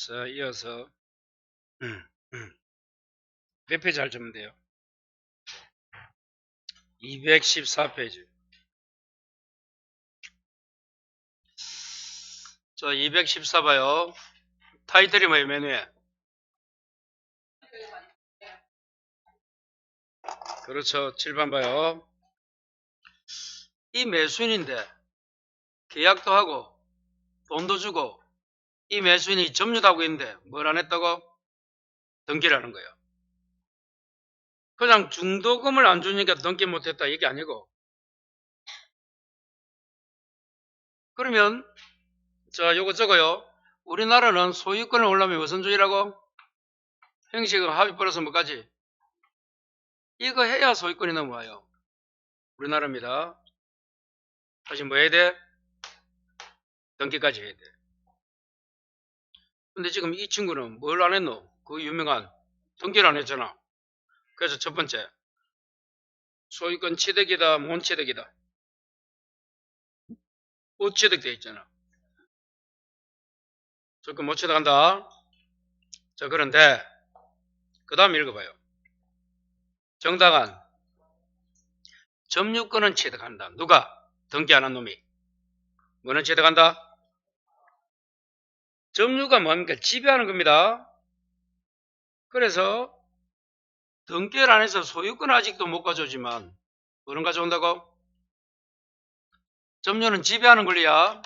자, 이어서 몇 페이지 할주면 돼요? 214페이지. 자, 214 봐요. 타이틀이 뭐예요, 맨 위에? 그렇죠. 7번 봐요. 이 매수인인데 계약도 하고 돈도 주고 이 매수인이 점유도 하고 있는데 뭘 안 했다고? 등기를 하는 거예요. 그냥 중도금을 안 주니까 등기 못했다 이게 아니고, 그러면 자, 요거 적어요. 우리나라는 소유권을 올라면 우선주의라고? 행식은 합의 플러스 뭐까지? 이거 해야 소유권이 넘어와요. 우리나라입니다. 다시 뭐 해야 돼? 등기까지 해야 돼. 근데 지금 이 친구는 뭘 안 했노? 그 유명한 등기를 안 했잖아. 그래서 첫 번째, 소유권 취득이다, 못취득이다. 못취득되어 있잖아. 소유권 못취득한다. 자, 그런데 그 다음 읽어봐요. 정당한 점유권은 취득한다. 누가? 등기 안 한 놈이. 뭐는 취득한다? 점유가 뭡니까? 지배하는 겁니다. 그래서 등기를 안 해서 소유권은 아직도 못 가져오지만 뭐는 가져온다고? 점유는 지배하는 권리야.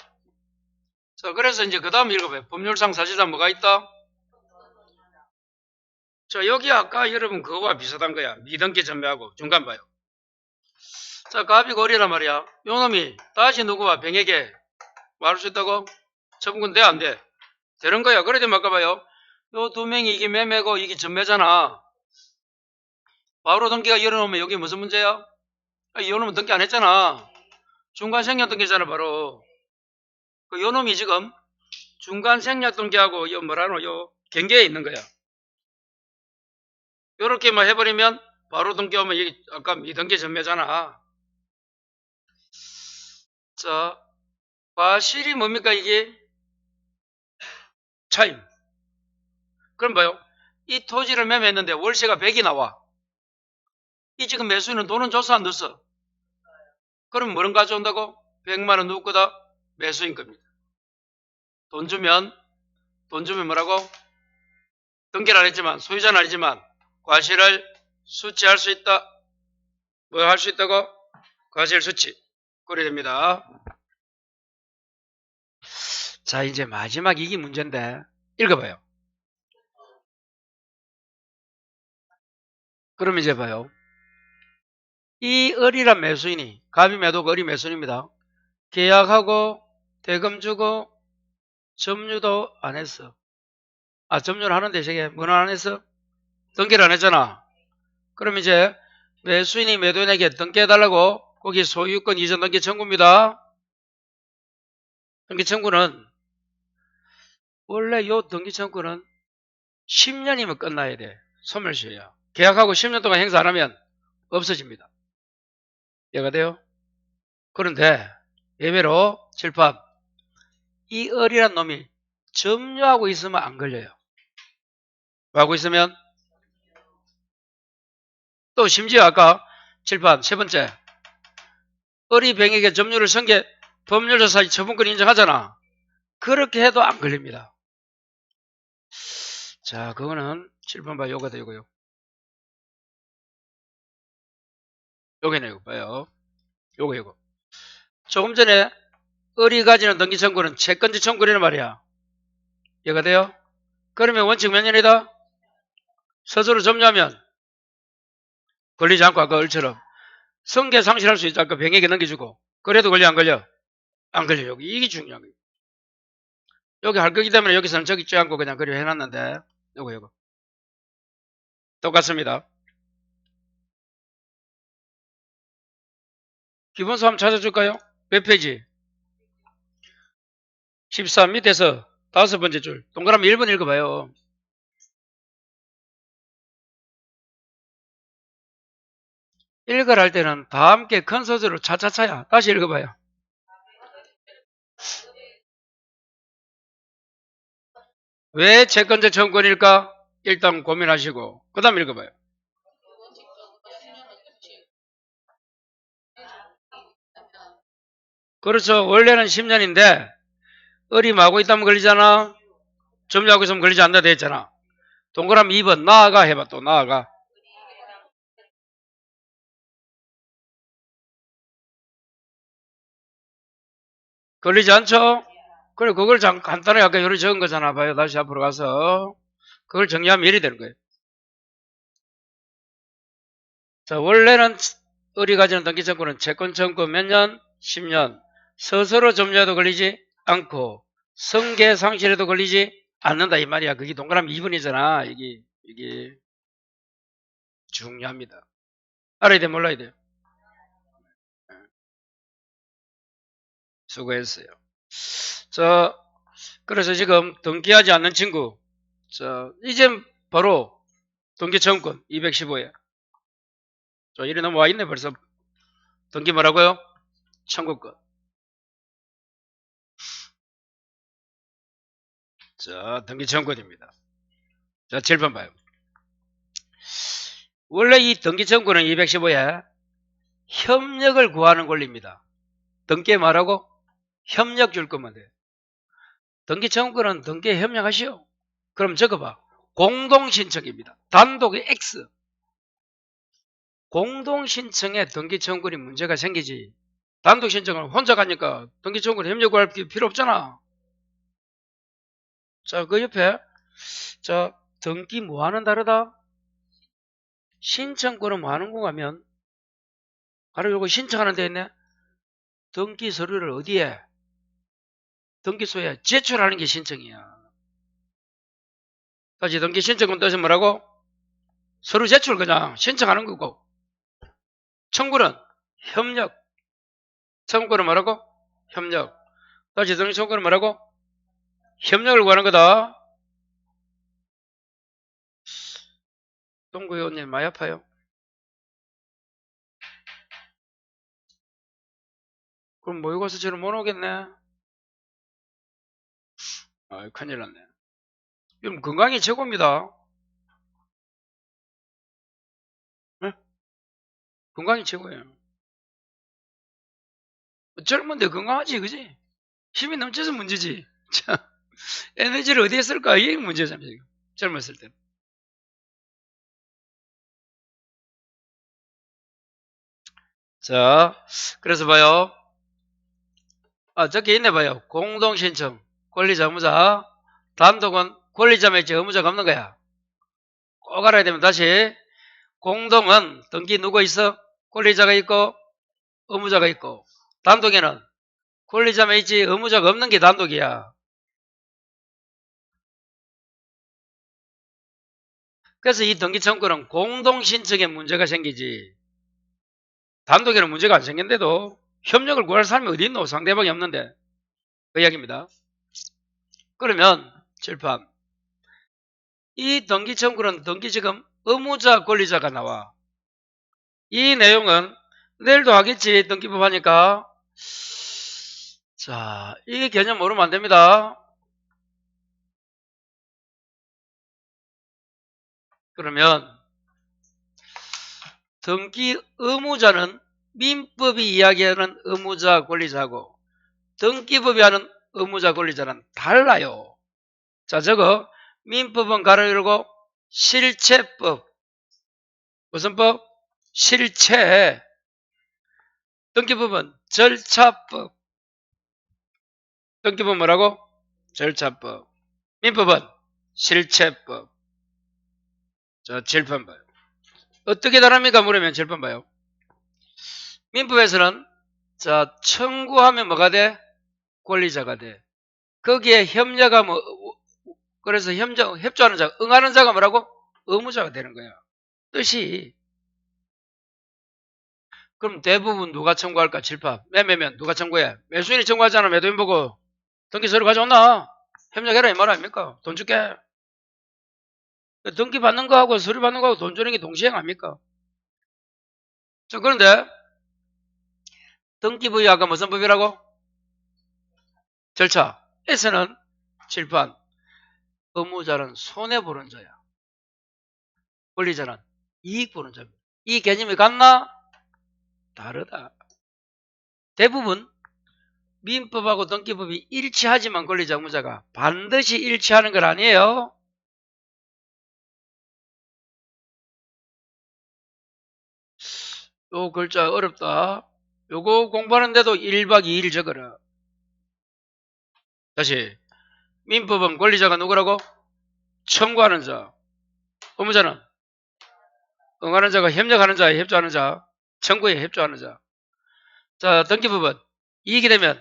자, 그래서 이제 그 다음 읽어봐요. 법률상 사실상 뭐가 있다? 자, 여기 아까 여러분 그거와 비슷한 거야. 미등기 전매하고 중간 봐요. 자, 갑이고 어리란 말이야. 요 놈이 다시 누구와 병에게 말할 수 있다고? 처분권 돼? 안 돼? 되는 거야. 그래 되면 아까 봐요. 요 두 명이 이게 매매고 이게 전매잖아. 바로 등기가 열어놓으면 여기 무슨 문제야? 요 놈은 등기 안 했잖아. 중간 생략 등기잖아, 바로. 요 놈이 지금 중간 생략 등기하고 요 뭐라노, 요 경계에 있는 거야. 요렇게만 해버리면 바로 등기하면 여기 아까 미등기 전매잖아. 자, 과실이 뭡니까 이게? 차임. 그럼 뭐요? 이 토지를 매매했는데 월세가 100이 나와. 이 지금 매수인은 돈은 줬어 안 줬어? 그럼 뭐를 가져온다고? 100만 원 누구 거다? 매수인 겁니다. 돈 주면 뭐라고? 등기를 안 했지만 소유자는 아니지만 과실을 수취할 수 있다. 뭐 할 수 있다고? 과실 수취. 그래 됩니다. 자, 이제 마지막 이게 문제인데 읽어봐요. 그럼 이제 봐요. 이 을이란 매수인이, 갑이 매도고 을이 매수인입니다. 계약하고 대금 주고 점유도 안 했어. 점유를 하는데 저게 뭐는 안 했어? 등기를 안 했잖아. 그럼 이제 매수인이 매도인에게 등기해달라고 거기 소유권 이전 등기 청구입니다. 등기 청구는 원래 요 등기 청구는 10년이면 끝나야 돼. 소멸시효야. 계약하고 10년 동안 행사 안 하면 없어집니다. 이해가 돼요? 그런데 예외로 칠판 이 을이란 놈이 점유하고 있으면 안 걸려요. 뭐 하고 있으면? 또 심지어 아까 칠판 세 번째 을이 병에게 점유를 승계 법률조사 처분권 인정하잖아. 그렇게 해도 안 걸립니다. 자, 그거는 7번 봐. 요거 되고요. 요게네, 이거 봐요. 요거. 조금 전에 을이 가지는 등기 청구는 채권지 청구이란 말이야. 이해가 돼요? 그러면 원칙 몇 년이다? 스스로 점유하면 걸리지 않고 아까 을처럼 승계 상실할 수 있다. 아까 병에게 넘겨주고. 그래도 걸려 안 걸려? 안 걸려. 여기 이게 중요한 거예요. 여기 할 거기 때문에 여기서는 저기 쥐 않고 그냥 그려 해놨는데 요거 똑같습니다. 기본수 한번 찾아줄까요? 몇 페이지? 13 밑에서 다섯 번째 줄 동그라미 1번 읽어봐요. 읽으라 할 때는 다 함께 큰 소리로 차차차야. 다시 읽어봐요. 왜 채권자 청구권일까? 일단 고민하시고 그 다음 읽어봐요. 그렇죠. 원래는 10년인데 어림하고 있다면 걸리잖아. 점유하고 있으면 걸리지 않는다 돼 있잖아. 동그라미 2번 나아가 해봐. 또 나아가. 걸리지 않죠? 그래 그걸 간단하게 아까 요리 적은 거잖아. 봐요. 다시 앞으로 가서 그걸 정리하면 이리 되는 거예요. 자, 원래는 을이 가지는 등기청구는 채권청구 몇 년? 10년. 스스로 점유해도 걸리지 않고 성계상실에도 걸리지 않는다 이 말이야. 그게 동그라미 2번이잖아. 이게 중요합니다. 알아야 돼 몰라야 돼요? 수고했어요. 자, 그래서 지금 등기하지 않는 친구 자, 이제 바로 등기청구권 215에 자, 이리 넘어와 있네 벌써. 등기 뭐라고요? 청구권. 자, 등기청구권입니다. 자, 7번 봐요. 원래 이 등기청구는 215에 협력을 구하는 권리입니다. 등기에 말하고 협력 줄 거면 돼. 등기청구는 등기에 협력하시오. 그럼 적어봐. 공동신청입니다. 단독의 X. 공동신청에 등기청구권이 문제가 생기지. 단독신청을 혼자 가니까 등기청구권 협력 구할 필요 없잖아. 자, 그 옆에 자, 등기 뭐하는 다르다? 신청권은 뭐하는 거 가면 바로 요거 신청하는 데 있네. 등기 서류를 어디에? 등기소에 제출하는 게 신청이야. 다시 등기 신청권 뜻은 뭐라고? 서류 제출 그냥 신청하는 거고. 청구는 협력. 청구는 뭐라고? 협력. 다시 등기 청구는 뭐라고? 협력을 구하는 거다. 동구 의원님 많이 아파요? 그럼 모의고사처럼 못 오겠네. 아, 큰일 났네. 그럼 건강이 최고입니다. 네? 건강이 최고예요. 젊은데 건강하지, 그지? 힘이 넘쳐서 문제지. 자, 에너지를 어디에 쓸까? 이게 문제잖아요, 지금. 젊었을 때. 자, 그래서 봐요. 아, 적혀 있네 봐요. 공동신청, 권리자, 의무자. 단독은 권리자만 있지 의무자가 없는 거야. 꼭 알아야 되면 다시 공동은 등기 누구 있어? 권리자가 있고 의무자가 있고 단독에는 권리자만 있지 의무자가 없는 게 단독이야. 그래서 이 등기 청구는 공동신청에 문제가 생기지 단독에는 문제가 안 생긴데도 협력을 구할 사람이 어디 있노? 상대방이 없는데 그 이야기입니다. 그러면 칠판 이 등기 청구는 등기 지금 의무자 권리자가 나와. 이 내용은 내일도 하겠지 등기법 하니까. 자, 이 개념 모르면 안 됩니다. 그러면 등기 의무자는 민법이 이야기하는 의무자 권리자고 등기법이 하는 의무자 권리자는 달라요. 자, 저거 민법은 가로 열고 실체법 무슨 법? 실체. 등기법은 절차법. 등기법 뭐라고? 절차법. 민법은 실체법. 자, 7번 봐요. 어떻게 다릅니까? 물으면 7번 봐요. 민법에서는 자, 청구하면 뭐가 돼? 권리자가 돼. 거기에 협력하면 그래서 협조하는 자, 응하는 자가 뭐라고? 의무자가 되는 거야. 뜻이 그럼 대부분 누가 청구할까? 질파. 매매면 누가 청구해? 매수인이 청구하잖아. 매도인 보고 등기 서류 가져온나? 협력해라 이 말 아닙니까? 돈 줄게. 등기 받는 거하고 서류 받는 거하고 돈 주는 게 동시행 아닙니까? 자, 그런데 등기부위 아까 무슨 법이라고? 절차. 에서는 칠판. 의무자는 손해보는 자야. 권리자는 이익 보는 자입니다. 이 개념이 같나? 다르다. 대부분 민법하고 등기법이 일치하지만 권리자 의무자가 반드시 일치하는 건 아니에요. 요 글자 어렵다. 요거 공부하는데도 1박 2일 적어라. 다시 민법은 권리자가 누구라고? 청구하는 자. 의무자는 응하는 자가 협력하는 자, 협조하는 자, 청구에 협조하는 자. 자, 등기법은 이익이 되면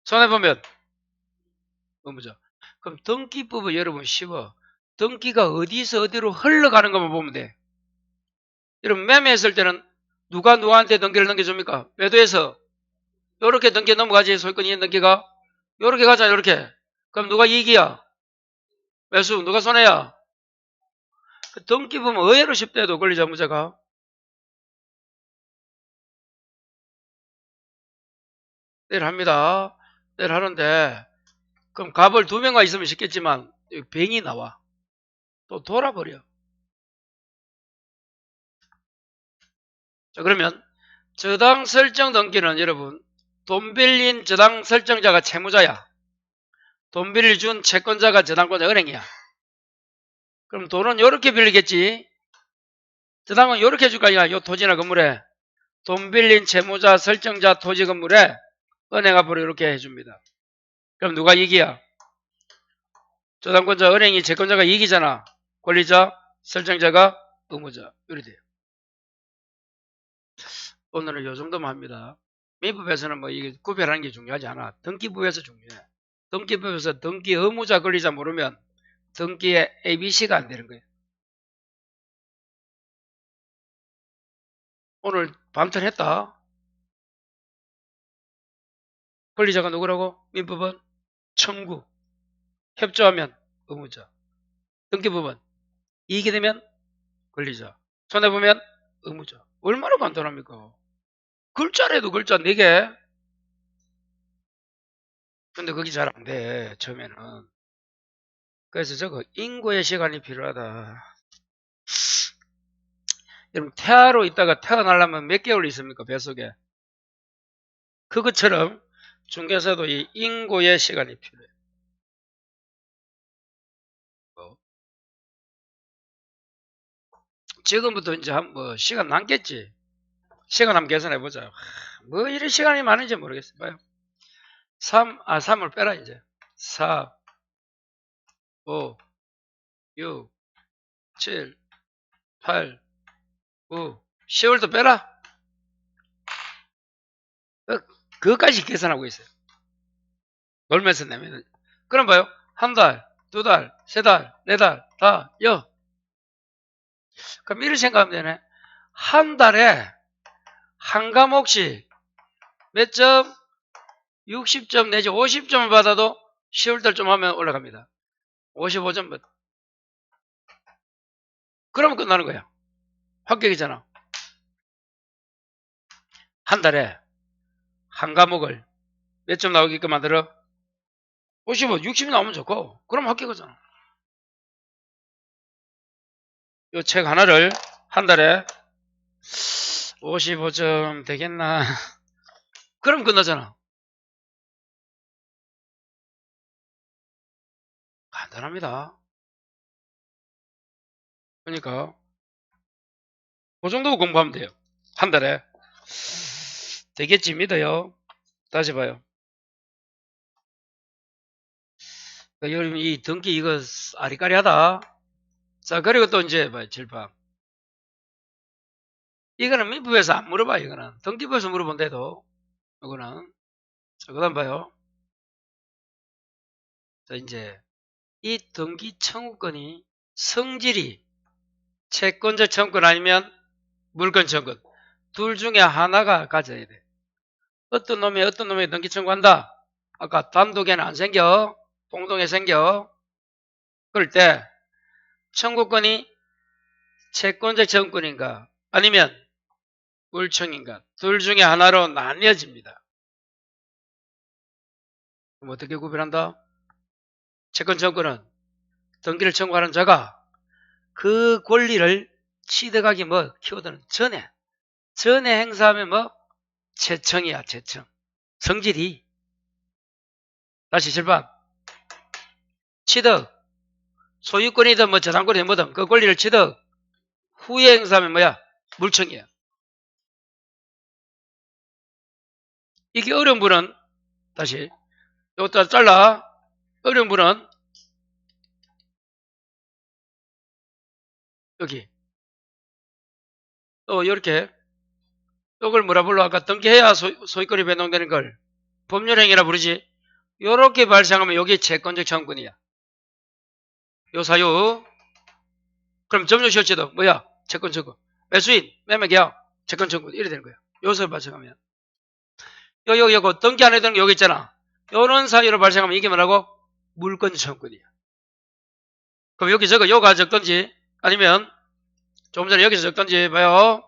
손해보면 의무자. 그럼 등기법은 여러분 쉬워. 등기가 어디서 어디로 흘러가는 것만 보면 돼. 여러분 매매했을 때는 누가 누구한테 등기를 넘겨줍니까? 매도해서 요렇게 등기 넘어가지. 소유권 이행 등기가 요렇게 가자. 요렇게. 그럼 누가 이익이야? 매수. 누가 손해야? 등기법은 의외로 쉽대도 권리자 의무자가. 내일 합니다. 내일 하는데 그럼 갑을 2명만 있으면 쉽겠지만 병이 나와. 또 돌아버려. 자, 그러면 저당 설정 등기는 여러분 돈 빌린 저당 설정자가 채무자야. 돈 빌려준 채권자가 저당권자 은행이야. 그럼 돈은 요렇게 빌리겠지. 저당은 요렇게 해줄 거 아니야. 요 토지나 건물에 돈 빌린 채무자 설정자 토지 건물에 은행 앞으로 이렇게 해줍니다. 그럼 누가 이익이야? 저당권자 은행이 채권자가 이익이잖아. 권리자 설정자가 의무자. 이렇게 돼요. 오늘은 요 정도만 합니다. 민법에서는 뭐 이게 구별하는 게 중요하지 않아. 등기부에서 중요해. 등기부에서 등기 의무자 권리자 모르면 등기에 ABC가 안 되는 거예요. 오늘 밤턴 했다. 권리자가 누구라고? 민법은 청구. 협조하면 의무자. 등기법은 이익이 되면 권리자. 손해보면 의무자. 얼마나 간단합니까? 글자라도 글자 4개. 근데 그게 잘 안 돼. 처음에는. 그래서 저거 인고의 시간이 필요하다. 여러분 태아로 있다가 태어나려면 몇 개월 있습니까? 뱃속에. 그것처럼 중개사도 이 인고의 시간이 필요해요. 지금부터 이제 뭐 시간 남겠지. 시간 한번 계산해보자. 뭐 이런 시간이 많은지 모르겠어요. 봐요. 3을 빼라 이제. 4, 5, 6, 7, 8, 9, 10월도 빼라. 그것까지 계산하고 있어요. 놀면서 내면. 그럼 봐요. 한 달, 2달, 3달, 4달, 다, 여. 그럼 이렇게 생각하면 되네. 한 달에 한 과목씩 몇 점? 60점 내지 50점을 받아도 10월달 좀 하면 올라갑니다. 55점. 그러면 끝나는 거야. 합격이잖아. 한 달에 한 과목을 몇 점 나오게끔 만들어? 55, 60이 나오면 좋고, 그럼 합격이잖아. 이 책 하나를 한 달에 55점 되겠나? 그럼 끝나잖아. 간단합니다. 그러니까 그 정도 공부하면 돼요. 한 달에. 되겠지 믿어요. 다시 봐요. 여러분 이 등기 이거 아리까리하다. 자, 그리고 또 이제 봐요. 질방. 이거는 민법에서 안 물어봐. 이거는 등기부에서 물어본대도 이거는. 자, 그 다음 봐요. 자, 이제 이 등기 청구권이 성질이 채권자 청구권 아니면 물권 청구권 둘 중에 하나가 가져야 돼. 어떤 놈이 등기 청구한다. 아까 단독에는 안 생겨. 공동에 생겨. 그럴 때 청구권이 채권자 청구권인가 아니면 물청인가 둘 중에 하나로 나뉘어집니다. 그럼 어떻게 구별한다? 채권 청구는 등기를 청구하는 자가 그 권리를 취득하기 키워드는 전에 행사하면 채청이야, 채청. 성질이. 다시 7번. 취득. 소유권이든 저당권이든 뭐든 그 권리를 취득 후에 행사하면 물청이야. 이게 어려운 분은 다시 이것도 잘라. 어려운 분은 여기 또 이렇게 이걸 뭐라 불러? 아까 등기해야 소유권이 변동되는 걸 법률행위라 부르지. 요렇게 발생하면 여기 채권적 청구권이야. 요 사유. 그럼 점유실지도 채권 청구. 매수인, 매매계약, 채권 청구 이래 되는 거야. 요서 발생하면. 요거 등기 안 해도 되는 거 여기 있잖아. 요런 사유로 발생하면 이게 뭐라고? 물권 청구권이야. 그럼 여기 요가 적던지 아니면 조금 전에 여기서 적던지 봐요.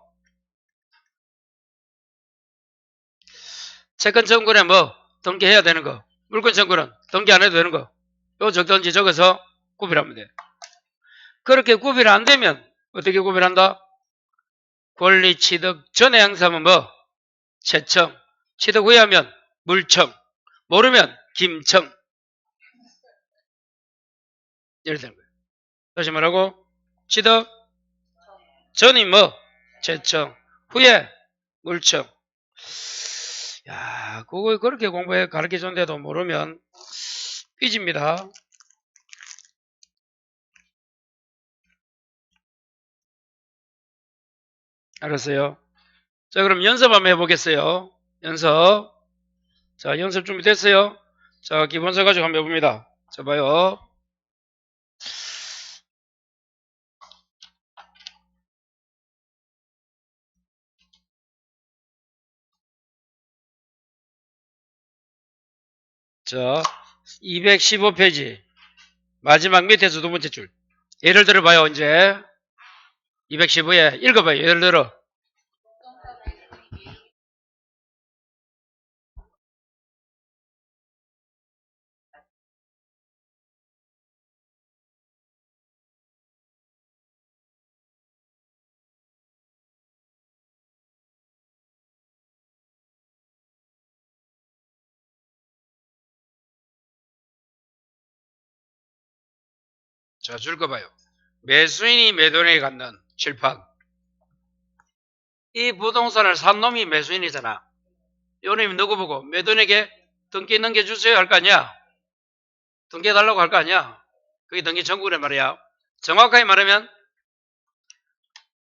채권 청구는 등기해야 되는 거. 물권 청구는 등기 안 해도 되는 거. 요 적던지 적어서 구별하면 돼. 그렇게 구별 안 되면 어떻게 구별한다? 권리 취득 전에 행사하면 채청. 취득 후에 하면 물청. 모르면 김청. 이렇게 되는 거예요. 다시 말하고 취득 전이 채청. 후에 물청. 야, 그거 그렇게 공부해 가르쳐 줬는데도 모르면 삐집니다. 알았어요? 자, 그럼 연습 한번 해보겠어요. 연습. 자, 연습 준비됐어요? 자, 기본서 가지고 한번 해봅니다. 자, 봐요. 자, 215페이지. 마지막 밑에서 두 번째 줄. 예를 들어 봐요, 이제. 215에 읽어봐요. 예를 들어. 자, 줄 거 봐요. 매수인이 매도인에게 갖는 칠판. 이 부동산을 산 놈이 매수인이잖아. 요 놈이 누구 보고 매도인에게 등기 넘겨주세요 할 거 아니야? 등기해달라고 할 거 아니야? 그게 등기 청구란 말이야. 정확하게 말하면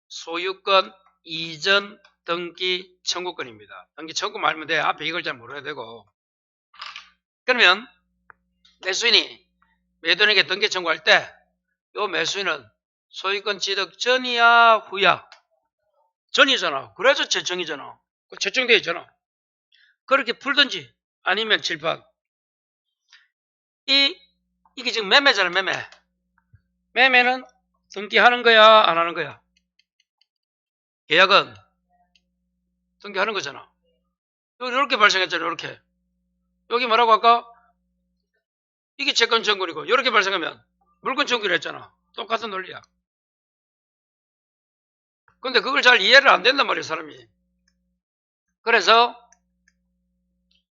소유권 이전 등기 청구권입니다. 등기 청구 말하면 돼. 앞에 이걸 잘 모르게 되고. 그러면 매수인이 매도인에게 등기 청구할 때 요 매수인은 소유권 취득 전이야 후야? 전이잖아. 그래서 채청이잖아. 채청되어 있잖아. 그렇게 풀든지 아니면 칠판. 이게 지금 매매잖아. 매매. 매매는 등기하는 거야 안 하는 거야? 계약은 등기하는 거잖아. 이렇게 발생했잖아. 이렇게. 여기 뭐라고 할까? 이게 채권 청구이고 이렇게 발생하면 물권 청구를 했잖아. 똑같은 논리야. 근데 그걸 잘 이해를 안 된단 말이야, 사람이. 그래서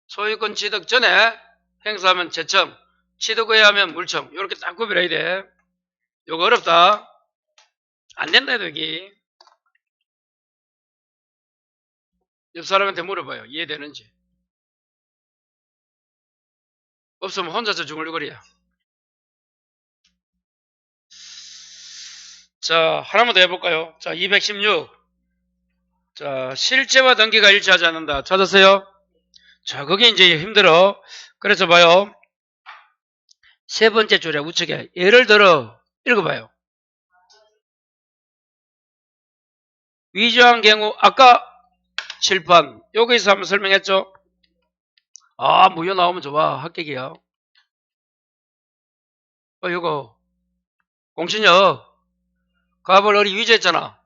소유권 취득 전에 행사하면 채청, 취득 후에 하면 물청. 이렇게 딱 구별해야 돼. 이거 어렵다. 안 된다 해도 여기. 옆 사람한테 물어봐요. 이해되는지. 없으면 혼자서 중얼거리야. 자, 하나만 더 해볼까요? 자, 216. 자, 실제와 등기가 일치하지 않는다. 찾았어요? 자, 그게 이제 힘들어. 그래서 봐요. 세 번째 줄에 우측에 예를 들어 읽어봐요. 위조한 경우 아까 칠판 여기서 한번 설명했죠? 아, 무효 나오면 좋아. 합격이야. 이거 공신력 갑을 을이 위조했잖아.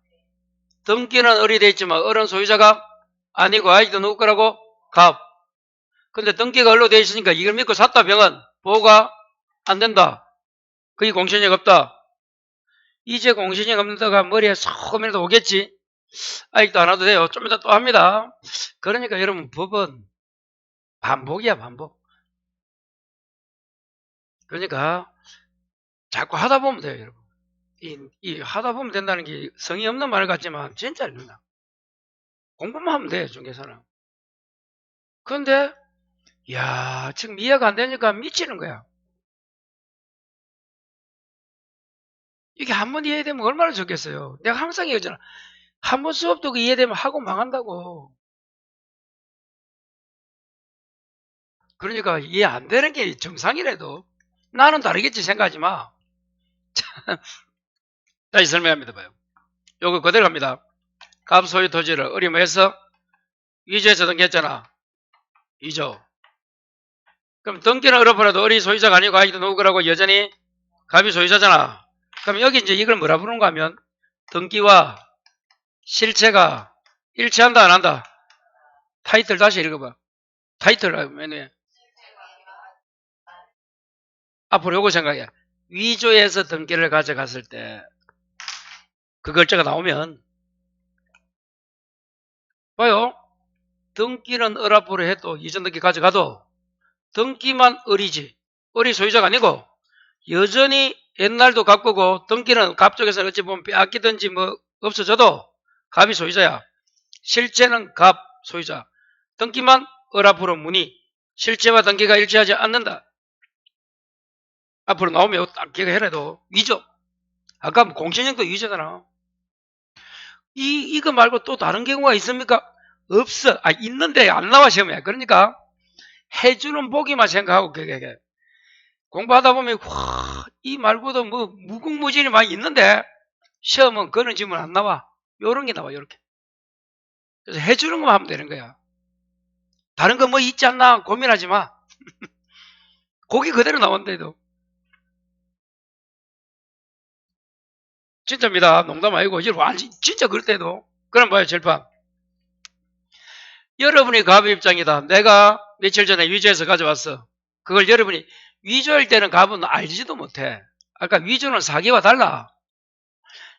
등기는 을이 돼 있지만 을은 소유자가 아니고 아직도 누구 거라고? 갑. 근데 등기가 을로 돼 있으니까 이걸 믿고 샀다 병은 보호가 안 된다. 그게 공신력 없다. 이제 공신력 없는 데가 머리에 소금이라도 오겠지. 아직도 안 와도 돼요. 좀 이따 또 합니다. 그러니까 여러분 법은 반복이야, 반복. 그러니까 자꾸 하다 보면 돼요, 여러분. 이 하다 보면 된다는 게 성의 없는 말 같지만 진짜 됩니다. 공부만 하면 돼요, 중개사는. 그런데 야, 지금 이해가 안 되니까 미치는 거야. 이게 한 번 이해되면 얼마나 좋겠어요. 내가 항상 얘기하잖아. 한 번 수업 듣고 이해되면 하고 망한다고. 그러니까 이해 안 되는 게 정상이라도 나는 다르겠지 생각하지 마. 다시 설명합니다. 봐요. 요거 그대로 갑니다. 값 소유 토지를 어림해서 위조해서 등기했잖아. 위조. 그럼 등기는 어렵더라도 어리 소유자가 아니고 아직도 누구라고 여전히 갑이 소유자잖아. 그럼 여기 이제 이걸 뭐라 부르는가 하면 등기와 실체가 일치한다 안 한다. 타이틀 다시 읽어봐. 타이틀 메뉴에 앞으로 요거 생각해. 위조해서 등기를 가져갔을 때 그 글자가 나오면 봐요. 등기는 어랍으로 해도 이전 등기 가져가도 등기만 어리지 어리 소유자가 아니고 여전히 옛날도 갑거고 등기는 갑 쪽에서 어찌 보면 빼앗기든지 뭐 없어져도 갑이 소유자야. 실체는 갑 소유자. 등기만 어랍으로 무니. 실체와 등기가 일치하지 않는다. 앞으로 나오면 딱 기억해라도 위조. 아까 뭐 공신력도 위조잖아. 이거 말고 또 다른 경우가 있습니까? 없어. 있는데 안 나와 시험에. 그러니까 해주는 보기만 생각하고 그게 공부하다 보면 이 말고도 뭐 무궁무진이 많이 있는데 시험은 그런 질문 안 나와. 요런 게 나와. 요렇게. 그래서 해주는 것만 하면 되는 거야. 다른 거 뭐 있지 않나 고민하지 마. 거기 그대로 나온대도. 진짜입니다. 농담 아니고 완전 진짜 그럴 때도. 그럼 봐요. 절판. 여러분이 갑의 입장이다. 내가 며칠 전에 위조해서 가져왔어. 그걸 여러분이 위조할 때는 갑은 알지도 못해. 아까 위조는 사기와 달라.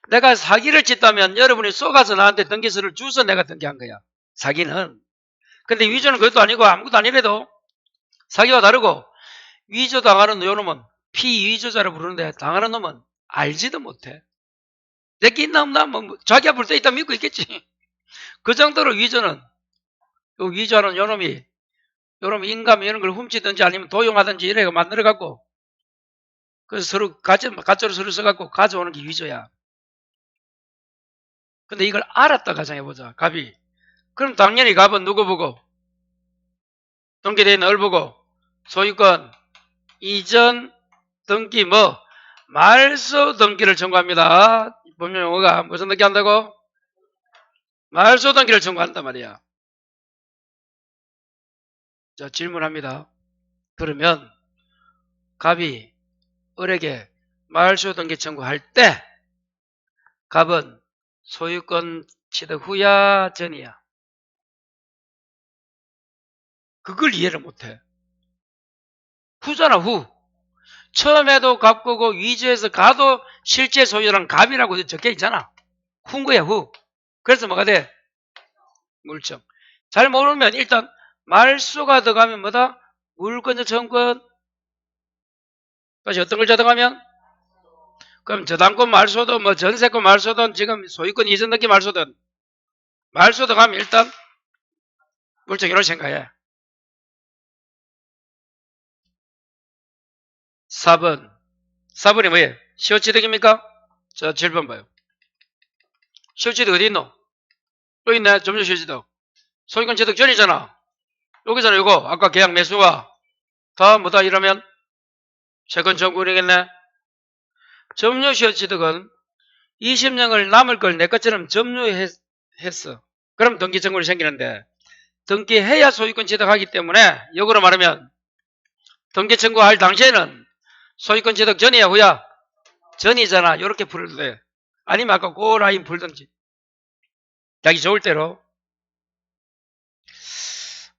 내가 사기를 짓다면 여러분이 쏘가서 나한테 등기서를 주서 내가 등기한 거야. 사기는. 근데 위조는 그것도 아니고 아무것도 아니래도 사기와 다르고 위조 당하는 요놈은 피위조자로 부르는데 당하는 놈은 알지도 못해. 내게 있나 없나 뭐 자기가 볼 때 있다 믿고 있겠지. 그 정도로 위조는 위조하는 요놈이 인감 이런 걸 훔치든지 아니면 도용하든지 이래 만들어갖고 그래서 서로 가짜로 서로 써갖고 가져오는 게 위조야. 근데 이걸 알았다 가정해보자. 갑이. 그럼 당연히 갑은 누구 보고? 등기대인 널 보고 소유권 이전 등기 뭐 말소 등기를 청구합니다. 법률 용어가 무슨 등기 한다고? 말소 등기를 청구한단 말이야. 자, 질문합니다. 그러면 갑이 을에게 말소 등기 청구할 때 갑은 소유권 취득 후야 전이야? 그걸 이해를 못해. 후잖아 후. 처음에도 갑거고 위조해서 가도 실제 소유랑 갑이라고 적혀 있잖아. 후인 거야 후. 그래서 뭐가 돼? 물증. 잘 모르면 일단 말소가 들어가면 뭐다? 물권자 청구권. 다시 어떤 걸 저당하면? 그럼 저당권 말소든 뭐 전세권 말소든 지금 소유권 이전 등기 말소든 말소 들어가면 일단 물증이라고 생각해. 4번. 4번이 뭐예요? 시효취득입니까? 자, 7번 봐요. 시효취득 어디 있노? 여기 있네. 점유 시효취득. 소유권 취득 전이잖아. 여기잖아, 요거. 아까 계약 매수가. 다 뭐다 이러면? 채권 청구이겠네. 점유 시효취득은 20년을 남을 걸 내 것처럼 점유했어. 그럼 등기 청구이 생기는데, 등기해야 소유권 취득하기 때문에, 역으로 말하면, 등기 청구할 당시에는 소유권 취득 전이야, 후야? 전이잖아. 요렇게 풀어도 돼. 아니면 아까 그 라인 풀든지. 자기 좋을 대로.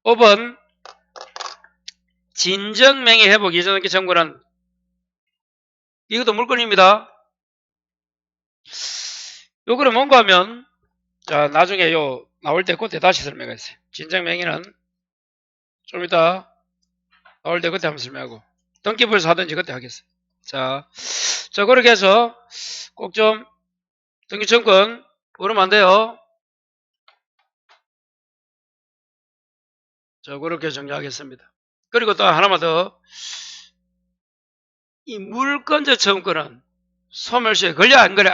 5번 진정명의 회복 이전등기 청구는 이것도 물건입니다. 요거는 뭔가 하면, 자, 나중에 요, 나올 때 그때 다시 설명했어요. 진정 명의는 좀 이따 나올 때 그때 한번 설명하고. 등기부에서 하든지 그때 하겠어요. 자, 그렇게 해서 꼭 좀 등기청구권 그러면 안 돼요. 자, 그렇게 정리하겠습니다. 그리고 또 하나만 더. 이 물권자 청구권은 소멸시에 걸려 안 걸려?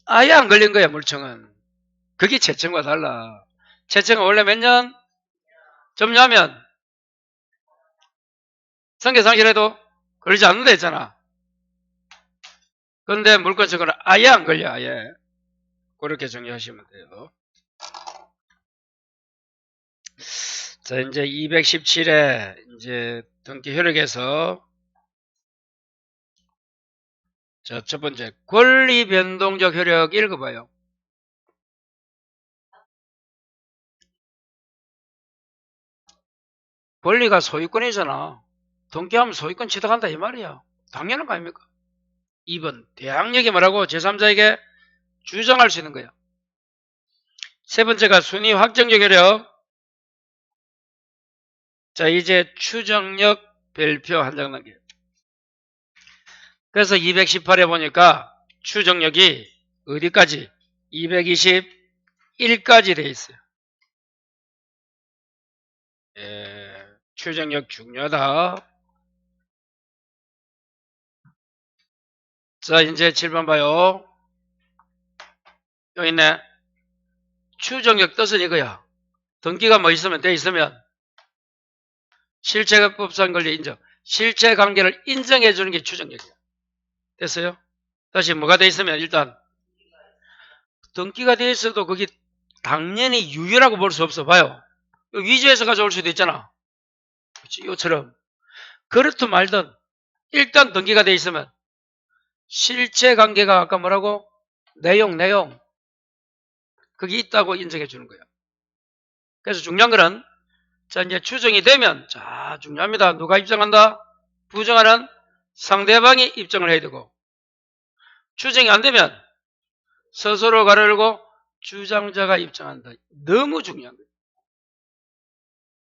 아예 안 걸린 거야, 물청은. 그게 채청과 달라. 채청은 원래 몇 년? 점유하면 성계상실해도 걸리지 않는다 했잖아. 그런데 물권 청구는 아예 안 걸려, 아예. 그렇게 정리하시면 돼요. 자, 이제 217회, 이제 등기 효력에서, 자, 첫 번째, 권리 변동적 효력 읽어봐요. 권리가 소유권이잖아. 등기하면 소유권 취득한다, 이 말이야. 당연한 거 아닙니까? 2번, 대항력이 뭐라고? 제3자에게 주장할 수 있는 거야. 세 번째가 순위 확정적 효력. 자, 이제 추정력 별표 한 장 남겨. 그래서 218에 보니까 추정력이 어디까지? 221까지 돼 있어요. 추정력 중요하다. 자, 이제 7번 봐요. 여기 있네. 추정력 뜻은 이거야. 등기가 뭐 있으면, 돼 있으면, 실체법상 권리 인정. 실체 관계를 인정해 주는 게 추정력이야. 됐어요? 다시 뭐가 돼 있으면, 일단, 등기가 돼 있어도 그게 당연히 유효라고 볼 수 없어. 봐요. 위조해서 가져올 수도 있잖아. 그렇지? 이처럼. 그렇든 말든, 일단 등기가 돼 있으면, 실체 관계가 아까 뭐라고? 내용. 그게 있다고 인정해 주는 거예요. 그래서 중요한 거는, 자, 이제 추정이 되면, 자, 중요합니다. 누가 입증한다? 부정하는 상대방이 입증을 해야 되고, 추정이 안 되면, 스스로 가로 열고, 주장자가 입증한다. 너무 중요한 거예요.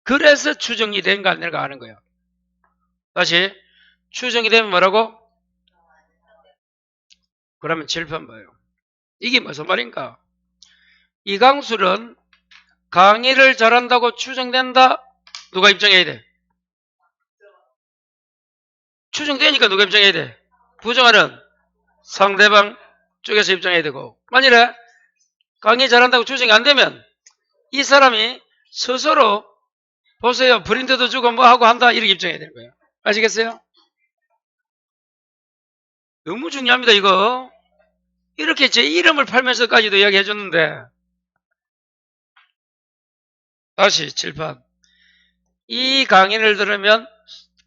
그래서 추정이 된가 안 된가 하는 거예요. 다시, 추정이 되면 뭐라고? 그러면 7편 봐요. 이게 무슨 말인가? 이강술은 강의를 잘한다고 추정된다? 누가 입증해야 돼? 추정되니까 누가 입증해야 돼? 부정하는 상대방 쪽에서 입증해야 되고, 만일에 강의 잘한다고 추정이 안 되면 이 사람이 스스로 보세요, 프린트도 주고 뭐 하고 한다, 이렇게 입증해야 되는 거예요. 아시겠어요? 너무 중요합니다, 이거. 이렇게 제 이름을 팔면서까지도 이야기해 줬는데, 다시 칠판. 이 강의를 들으면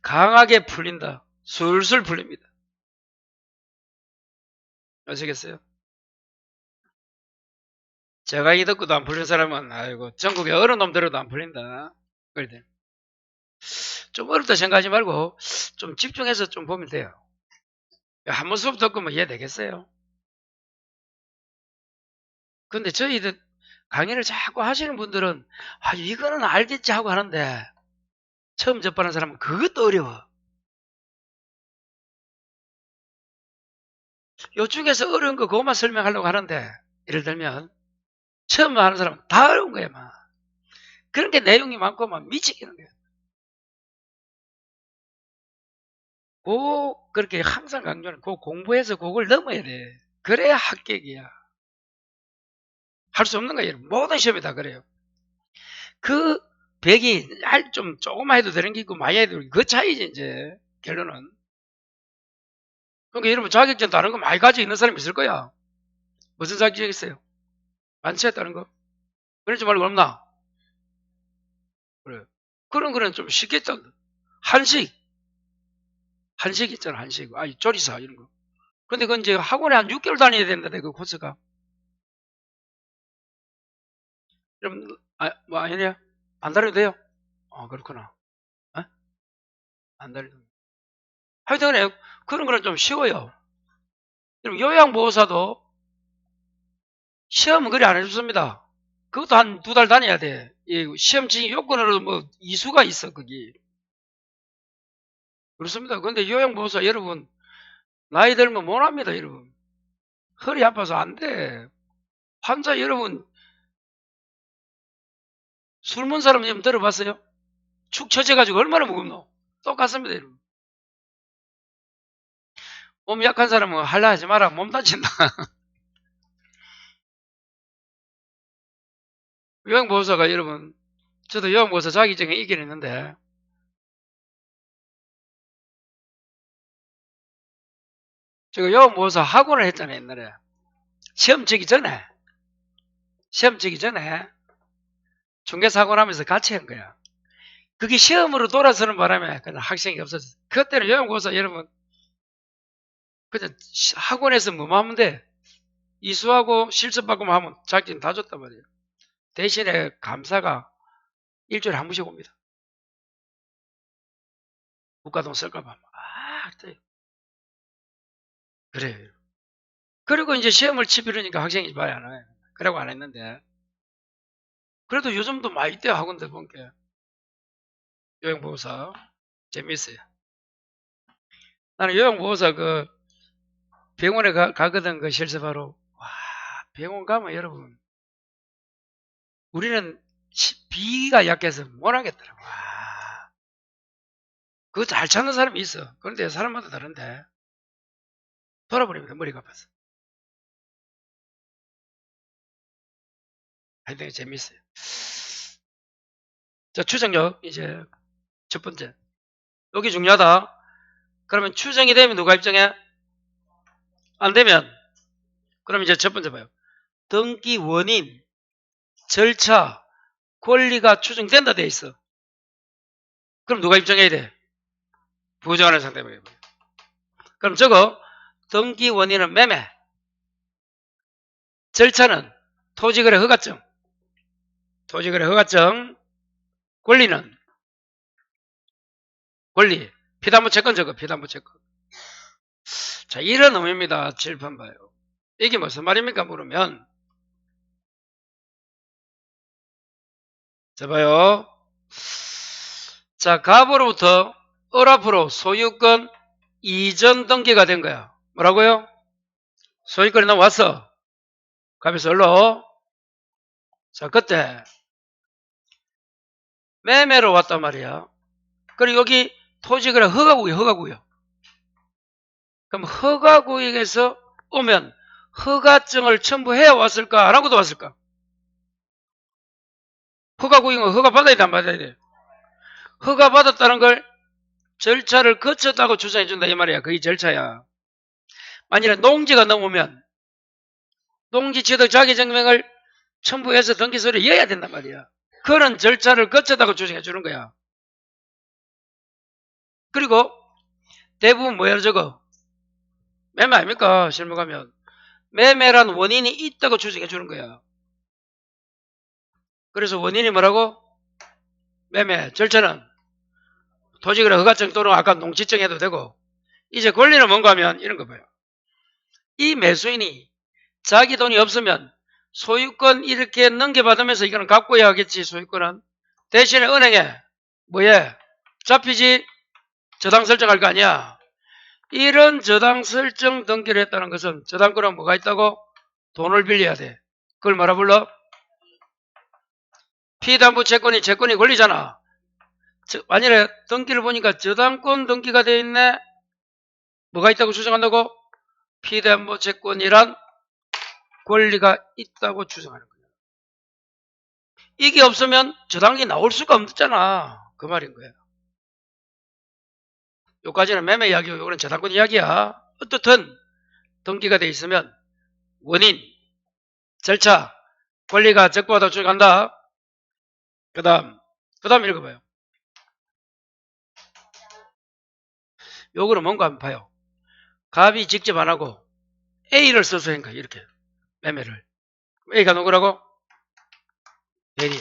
강하게 풀린다. 술술 풀립니다. 아시겠어요? 제가 이 듣고도 안 풀린 사람은, 아이고, 전국에 어른 놈 들어도 안 풀린다. 그래. 좀 어렵다 생각하지 말고, 좀 집중해서 좀 보면 돼요. 한 번 수업 듣고 뭐 이해되겠어요? 근데 저희들 강의를 자꾸 하시는 분들은, 아, 이거는 알겠지 하고 하는데, 처음 접하는 사람은 그것도 어려워. 요쪽에서 어려운 거 그것만 설명하려고 하는데, 예를 들면, 처음 하는 사람은 다 어려운 거야, 막. 그런 게 내용이 많고, 막 미치겠는 거야. 그렇게 항상 강조하는, 공부해서 그걸 넘어야 돼. 그래야 합격이야. 할 수 없는 거예요. 모든 시험이 다 그래요. 그 100이 좀 조금만 해도 되는 게 있고 많이 해도 되는 게 그 차이지, 이제. 결론은. 그러니까 여러분 자격증 다른 거 많이 가지고 있는 사람이 있을 거야. 무슨 자격증 있어요? 많지 않다는 거? 그러지 말고 없나? 그래. 그런 거는 좀 쉽겠다. 한식. 한식 있잖아, 한식. 조리사, 이런 거. 근데 그건 이제 학원에 한 6개월 다녀야 된다, 그 코스가. 여러분, 뭐, 아니냐? 안 다녀도 돼요? 그렇구나. 어? 안 다녀도. 하여튼 그런 거는 좀 쉬워요. 요양보호사도 시험은 그리 안 해줬습니다. 그것도 한 2달 다녀야 돼. 시험 지정 요건으로 뭐 이수가 있어, 거기. 그렇습니다. 근데 요양보호사 여러분, 나이 들면 못 합니다, 여러분. 허리 아파서 안 돼. 환자 여러분, 술 먹은 사람 좀 들어봤어요? 축 처져가지고 얼마나 무겁노? 똑같습니다, 여러분. 몸 약한 사람은 할라 하지 마라. 몸 다친다. 요양보호사가 여러분, 저도 요양보호사 자격증에 있긴 했는데, 제가 요양보호사 학원을 했잖아요, 옛날에. 시험 치기 전에 중개사학원 하면서 같이 한 거야. 그게 시험으로 돌아서는 바람에 그냥 학생이 없었어. 그때는 요양보호사 여러분, 그냥 학원에서 뭐만 하면 돼. 이수하고 실습하고만 하면 자격증 다 줬단 말이에요. 대신에 감사가 일주일에 한 번씩 옵니다. 국가돈 쓸까봐. 그래요. 그리고 이제 시험을 치비르니까 학생이 봐야 안 해. 그러고 안 했는데. 그래도 요즘도 많이 있대요, 학원들 보니까. 요양보호사. 재밌어요. 나는 요양보호사 병원에 가거든, 실습하러. 와, 병원 가면 여러분. 우리는 비가 약해서 못 하겠더라. 와. 그거 잘 찾는 사람이 있어. 그런데 사람마다 다른데. 돌아버립니다, 머리가 아파서. 하여튼 재밌어요. 자, 추정력, 이제 첫 번째. 여기 중요하다. 그러면 추정이 되면 누가 입증해? 안 되면, 그럼 이제 첫 번째 봐요. 등기 원인, 절차, 권리가 추정된다 돼 있어. 그럼 누가 입증해야 돼? 부정하는 상대방이에요. 그럼 저거 등기 원인은 매매, 절차는 토지거래 허가증, 권리는 권리, 피담보 채권 저거 피담보 채권. 자, 이런 의미입니다. 7번 봐요. 이게 무슨 말입니까? 물으면 자 봐요. 자, 갑으로부터 을앞으로 소유권 이전 등기가 된 거야. 뭐라고요? 소유권이 나왔어. 갑에서 을로. 자, 그때 매매로 왔단 말이야. 그리고 여기 토지거래 허가구역. 그럼 허가구역에서 오면 허가증을 첨부해 왔을까? 안 하고도 왔을까? 허가구역은 허가 받아야 돼, 안 받아야 돼? 허가 받았다는 걸 절차를 거쳤다고 주장해 준다 이 말이야. 그게 절차야. 만일에 농지가 넘으면 농지 취득 자기증명을 첨부해서 등기소리를 이어야 된단 말이야. 그런 절차를 거쳤다고 주장해 주는 거야. 그리고 대부분 뭐야 저거? 매매 아닙니까? 실무가면. 매매란 원인이 있다고 주장해 주는 거야. 그래서 원인이 뭐라고? 매매. 절차는 토지거래 허가증 또는 아까 농지증 해도 되고. 이제 권리는 뭔가 하면 이런 거 봐요. 이 매수인이 자기 돈이 없으면 소유권 이렇게 넘겨받으면서 이거는 갖고 해야 하겠지. 소유권은. 대신에 은행에 뭐해? 잡히지? 저당 설정할 거 아니야. 이런 저당 설정 등기를 했다는 것은 저당권은 뭐가 있다고? 돈을 빌려야 돼. 그걸 뭐라 불러? 피담보 채권이 권리잖아. 만일에 등기를 보니까 저당권 등기가 되어 있네. 뭐가 있다고 주장한다고? 피담보 채권이란 권리가 있다고 주장하는 거야. 이게 없으면 저당이 나올 수가 없잖아. 그 말인 거야. 요까지는 매매 이야기고 요거는 저당권 이야기야. 어떻든 등기가 돼 있으면 원인, 절차, 권리가 적부하다 주장한다. 그 다음 읽어봐요. 요거는 뭔가 한번 봐요. 갑이 직접 안 하고 A를 써서 한 거야. 이렇게 매매를. A가 누구라고? 대리.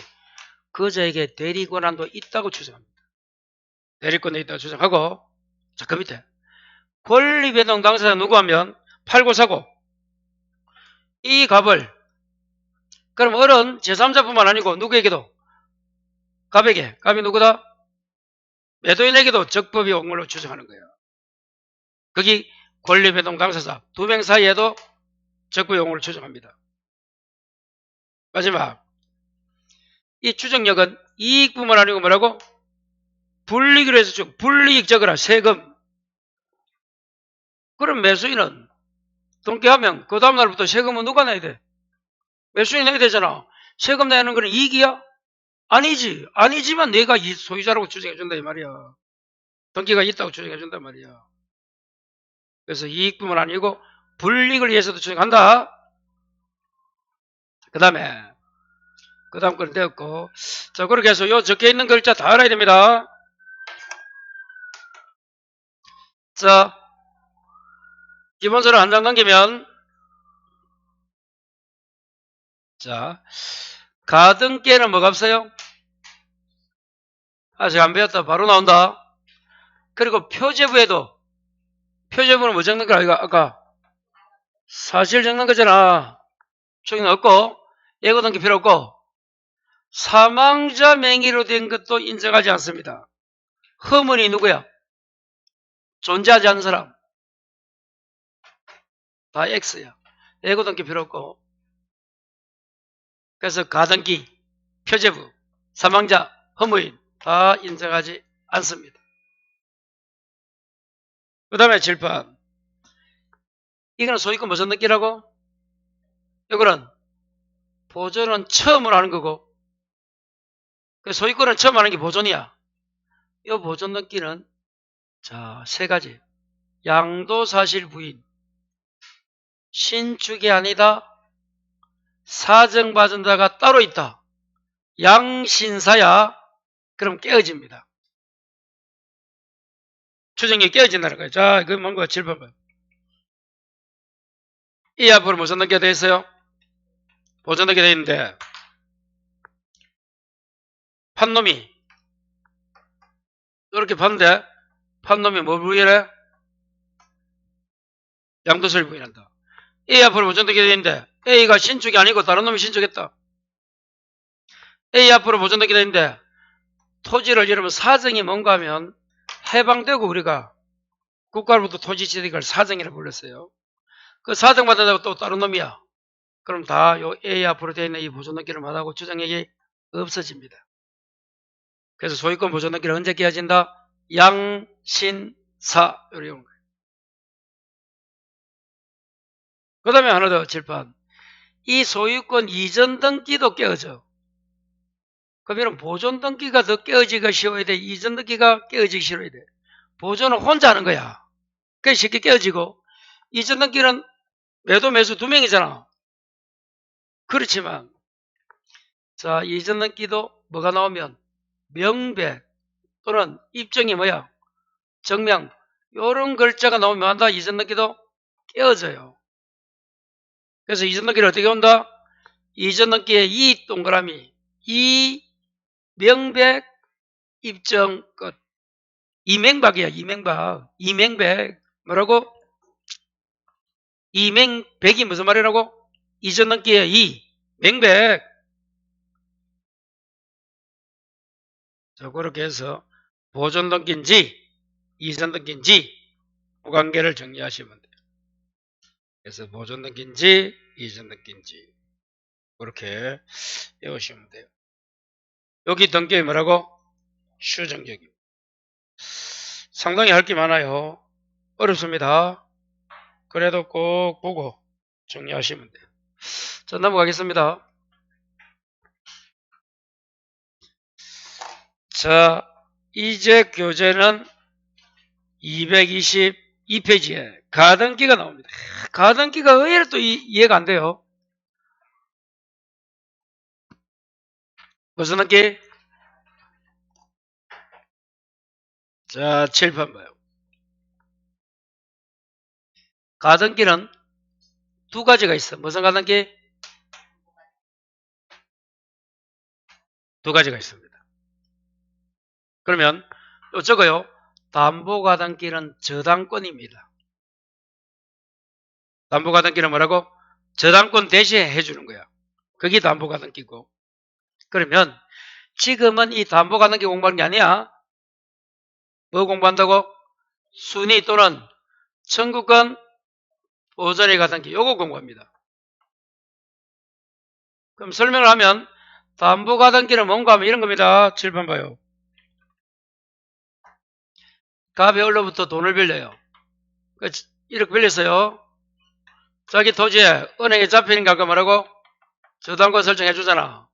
그저에게 대리권한도 있다고 주장합니다. 대리권도 있다고 주장하고 자, 그 밑에 권리배당 당사자 누구 하면 팔고 사고 이 값을 그럼 을은 제3자뿐만 아니고 누구에게도 갑에게 갑이 누구다? 매도인에게도 적법이 온 걸로 추정하는 거예요. 거기 권리배당 당사자 두 명 사이에도 적법이 온 걸로 추정합니다. 마지막 이 추정력은 이익뿐만 아니고 뭐라고? 불이익으로 해서 불이익 적어라 세금. 그럼 매수인은 동기하면 그 다음날부터 세금은 누가 내야 돼? 매수인이 내야 되잖아. 세금 내는 건 이익이야? 아니지. 아니지만 내가 이 소유자라고 추정해준다 이 말이야. 동기가 있다고 추정해준단 말이야. 그래서 이익뿐만 아니고 불이익을 위해서도 추정한다. 그 다음 건 되었고. 자, 그렇게 해서 요 적혀 있는 글자 다 알아야 됩니다. 자, 기본서를 한 장 넘기면, 자, 가등께는 뭐가 없어요? 아직 안 배웠다. 바로 나온다. 그리고 표제부에도, 표제부는 뭐 적는 거야? 아까 사실 적는 거잖아. 저기는 없고, 예고 등기 필요 없고, 사망자 명의로 된 것도 인정하지 않습니다. 허문이 누구야? 존재하지 않는 사람. 다 X야. 예고 등기 필요 없고. 그래서 가등기, 표제부, 사망자, 허무인 다 인정하지 않습니다. 그 다음에 7번. 이거는 소유권 보존 등기라고? 이거는 보존은 처음으로 하는 거고, 소유권은 처음 하는 게 보존이야. 이 보존 등기는 자, 세 가지. 양도사실 부인, 신축이 아니다, 사정받은 자가 따로 있다, 양신사야. 그럼 깨어집니다. 추정이 깨어진다는 거예요. 자, 그 뭔가 7번. 이 앞으로 무슨 등기가 되어 있어요? 보존 등기가 되어 있는데, 판놈이 이렇게 봤는데, 판놈이 뭐 부인해? 양도소를 부인한다. A 앞으로 보존 등기가 되어 있는데, A가 신축이 아니고 다른 놈이 신축했다. A 앞으로 보존 등기가 되어 있는데, 토지를 여러분 사정이 뭔가 하면 해방되고 우리가 국가로부터 토지 취득을 사정이라고 불렀어요. 그 사정 받아다가 또 다른 놈이야. 그럼 다 요 A 앞으로 되어 있는 이 보존 등기를 받아고 추정액이 없어집니다. 그래서 소유권 보존 등기를 언제 깨어진다? 양, 신, 사 이런 거예요. 그 다음에 하나 더 칠판. 이 소유권 이전 등기도 깨어져. 그러면 보존 등기가 더 깨어지기가 쉬워야 돼? 이전 등기가 깨어지기 싫어야 돼? 보존은 혼자 하는 거야. 그게 쉽게 깨어지고, 이전 등기는 매도 매수 두 명이잖아. 그렇지만, 자, 이전 등기도 뭐가 나오면 명백 또는 입증이 뭐야? 정명. 요런 글자가 나오면 한다. 이전 등기도 깨어져요. 그래서 이전 등기를 어떻게 온다? 이전 등기에 이 동그라미, 이 명백 입증 끝. 이명박이야, 이명박. 이명백. 뭐라고? 이명백이 무슨 말이라고? 이전 등기에 이 명백. 자, 그렇게 해서 보존 등기인지 이전 등기인지 그 관계를 정리하시면 돼요. 그래서 보존 등기인지 이전 등기인지 그렇게 외우시면 돼요. 여기 등기에 뭐라고? 추정적이고. 상당히 할 게 많아요. 어렵습니다. 그래도 꼭 보고 정리하시면 돼요. 자, 넘어가겠습니다. 자, 이제 교재는 222페이지에 가등기가 나옵니다. 가등기가 의외로 또 이해가 안 돼요. 무슨 등기? 자, 7번 봐요. 가등기는 두 가지가 있어. 무슨 가등기? 두 가지가 있습니다. 그러면 요 적어요. 담보가등기는 저당권입니다. 담보가등기는 뭐라고? 저당권 대신에 해주는 거야. 그게 담보가등기고. 그러면 지금은 이 담보가등기 공부하는 게 아니야. 뭐 공부한다고? 순위 또는 청구권 보전의 가등기 요거 공부합니다. 그럼 설명을 하면 담보가등기는 뭔가 하면 이런 겁니다. 7번 봐요. 갑이 얼로부터 돈을 빌려요. 이렇게 빌렸어요. 자기 토지에 은행에 잡히는 게 아까 뭐라고? 저당권 설정해 주잖아.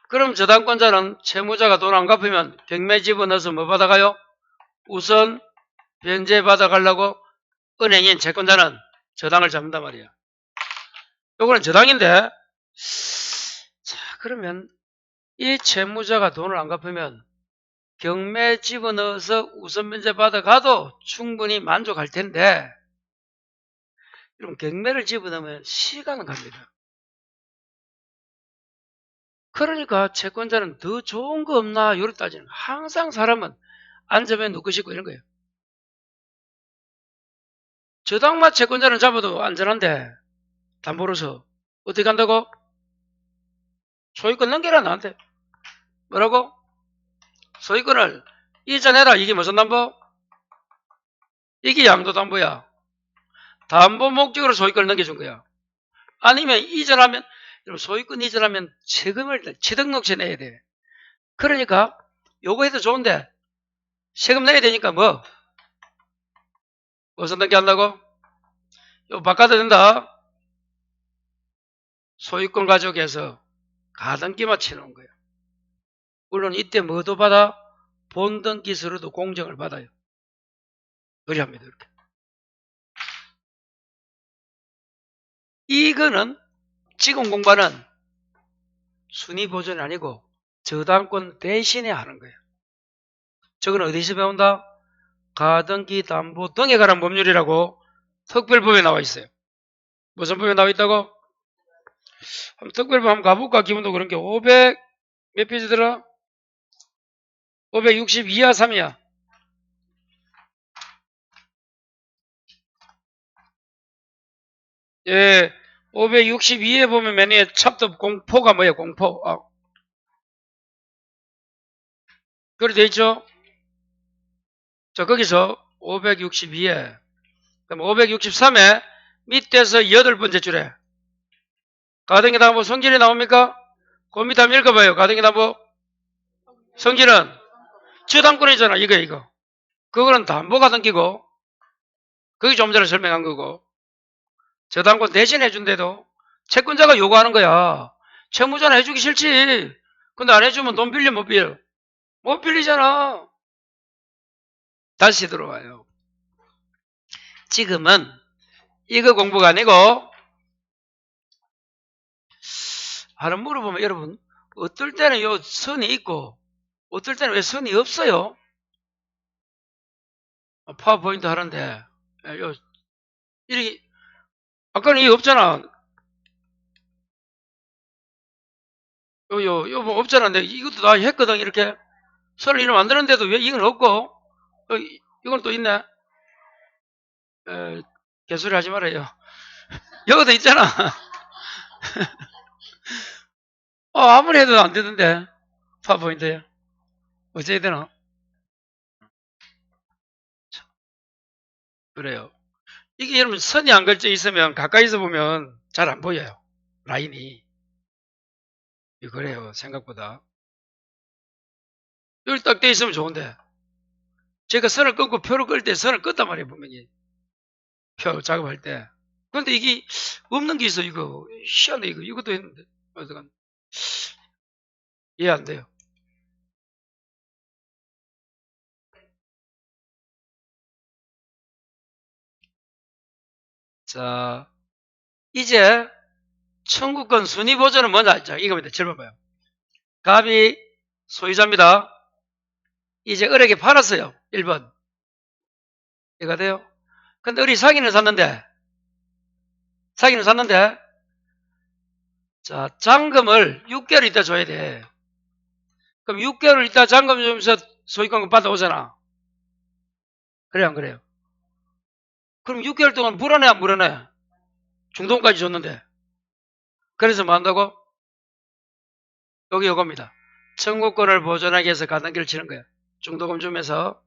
그럼 저당권자는 채무자가 돈 안 갚으면 경매 집어넣어서 뭐 받아가요? 우선 변제 받아가려고 은행인 채권자는 저당을 잡는단 말이야. 요거는 저당인데, 자, 그러면 이 채무자가 돈을 안 갚으면 경매 집어넣어서 우선 변제 받아가도 충분히 만족할 텐데, 그럼 경매를 집어넣으면 시간은 갑니다. 그러니까 채권자는 더 좋은 거 없나 요렇게 따지는 거야. 항상 사람은 안전에 눕고 싶고 이런 거예요. 저당마 채권자는 잡아도 안전한데 담보로서 어떻게 한다고? 소유권 넘겨라 나한테. 뭐라고? 소유권을 이전해라. 이게 무슨 담보? 이게 양도담보야. 담보 목적으로 소유권을 넘겨준 거야. 아니면 이전하면, 소유권 이전하면 세금을 취득록세 내야 돼. 그러니까 요거 해도 좋은데 세금 내야 되니까 무슨 넘겨한다고? 요 바꿔도 된다. 소유권 가족에서 가등기만 치는 거예요. 물론 이때 뭐도 받아? 본등기서로도 공정을 받아요. 그리합니다. 이렇게. 이거는 지금 공부는 순위 보존이 아니고 저당권 대신에 하는 거예요. 저건 어디서 배운다? 가등기 담보 등에 관한 법률이라고 특별법에 나와 있어요. 무슨 법에 나와 있다고? 특별법 한번 가볼까? 기본도 그런 게 500 몇 페이지더라? 562야 3이야. 예, 562에 보면 맨 위에 찹도 공포가 뭐예요? 공포. 그래 돼 있죠? 자, 거기서 562에 그럼 563에 밑에서 8번째 줄에 가등기 담보 성질이 나옵니까? 그 밑에 한번 읽어봐요. 가등기 담보 성질은 저당권이잖아. 이거. 그거는 담보가 등기고 그게 좀 전에 설명한 거고 저당권 대신 해준대도 채권자가 요구하는 거야. 채무자는 해주기 싫지. 근데 안 해주면 돈 빌려 못 빌려? 못 빌리잖아. 다시 들어와요. 지금은 이거 공부가 아니고 하나 물어보면 여러분 어떨 때는 요 선이 있고 어떨 때는 왜 선이 없어요? 파워포인트 하는데 요 이렇게 아까는 이게 없잖아. 요 뭐 없잖아. 근데 이것도 다 했거든. 이렇게 선을 이렇게 만드는데도 왜 이건 없고 이건 또 있네. 개소리 하지 말아요. 여기도 있잖아. 아무리 해도 안 되던데 파워포인트에 어째야 되나? 그래요. 이게 여러분 선이 안 걸쳐 있으면 가까이서 보면 잘 안 보여요. 라인이. 그래요. 생각보다. 여기 딱 돼 있으면 좋은데 제가 선을 끊고 표를 끌 때 선을 껐단 말이에요. 분명히 표 작업할 때. 근데 이게 없는 게 있어. 이거 희한해. 이것도 했는데 어떡한 이해 안 돼요. 자, 이제 청구권 순위 보전은 뭔지 자, 이겁니다. 7번 봐요. 갑이 소유자입니다. 이제 을에게 팔았어요. 1번. 이해가 돼요? 근데 을이 사기는 샀는데 자, 잔금을 6개월 있다 줘야 돼. 그럼 6개월 있다 잔금 주면서 소유권 받아오잖아. 그래 안 그래요? 그럼 6개월 동안 불어내 안 불어내? 중동까지 줬는데. 그래서 뭐 한다고? 여기 요겁니다. 청구권을 보존하기 위해서 가등기를 치는 거야. 중도금 주면서.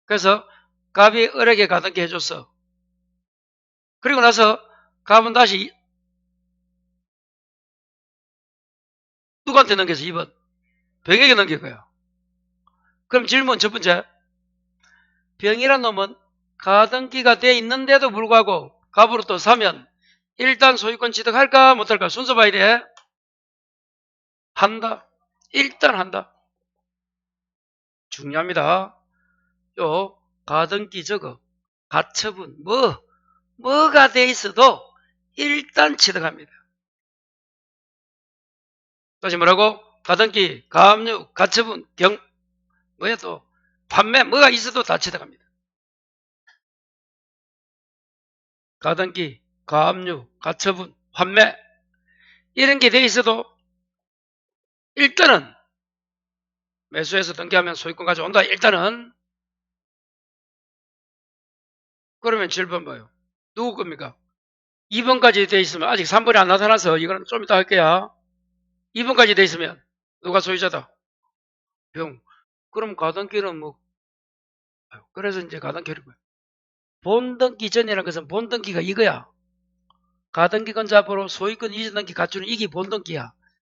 그래서 갑이 을에게 가등기 해줬어. 그리고 나서 갑은 다시 누구한테 넘겨서 2번 병에게 넘길 거야. 그럼 질문 첫 번째, 병이란 놈은 가등기가 돼 있는데도 불구하고 갑으로부터 사면 일단 소유권 취득할까 못할까 순서 봐야 돼. 한다. 일단 한다. 중요합니다. 요 가등기 저거 가처분 뭐가 돼 있어도 일단 취득합니다. 다시 뭐라고? 가등기, 가압류, 가처분, 뭐야 또 판매 뭐가 있어도 다 취득합니다. 가등기, 가압류, 가처분, 판매 이런 게 돼 있어도 일단은 매수해서 등기하면 소유권 가져온다. 일단은. 그러면 7번 봐요. 누구 겁니까? 2번까지 돼 있으면 아직 3번이 안 나타나서 이거는 좀 이따 할게요. 2번까지 돼 있으면 누가 소유자다? 병. 그럼 가등기는 뭐 그래서 이제 가등기를 거야. 본등기 전이라는 것은 본등기가 이거야. 가등기권자 앞으로 소유권 이전 등기 갖추는 이게 본등기야.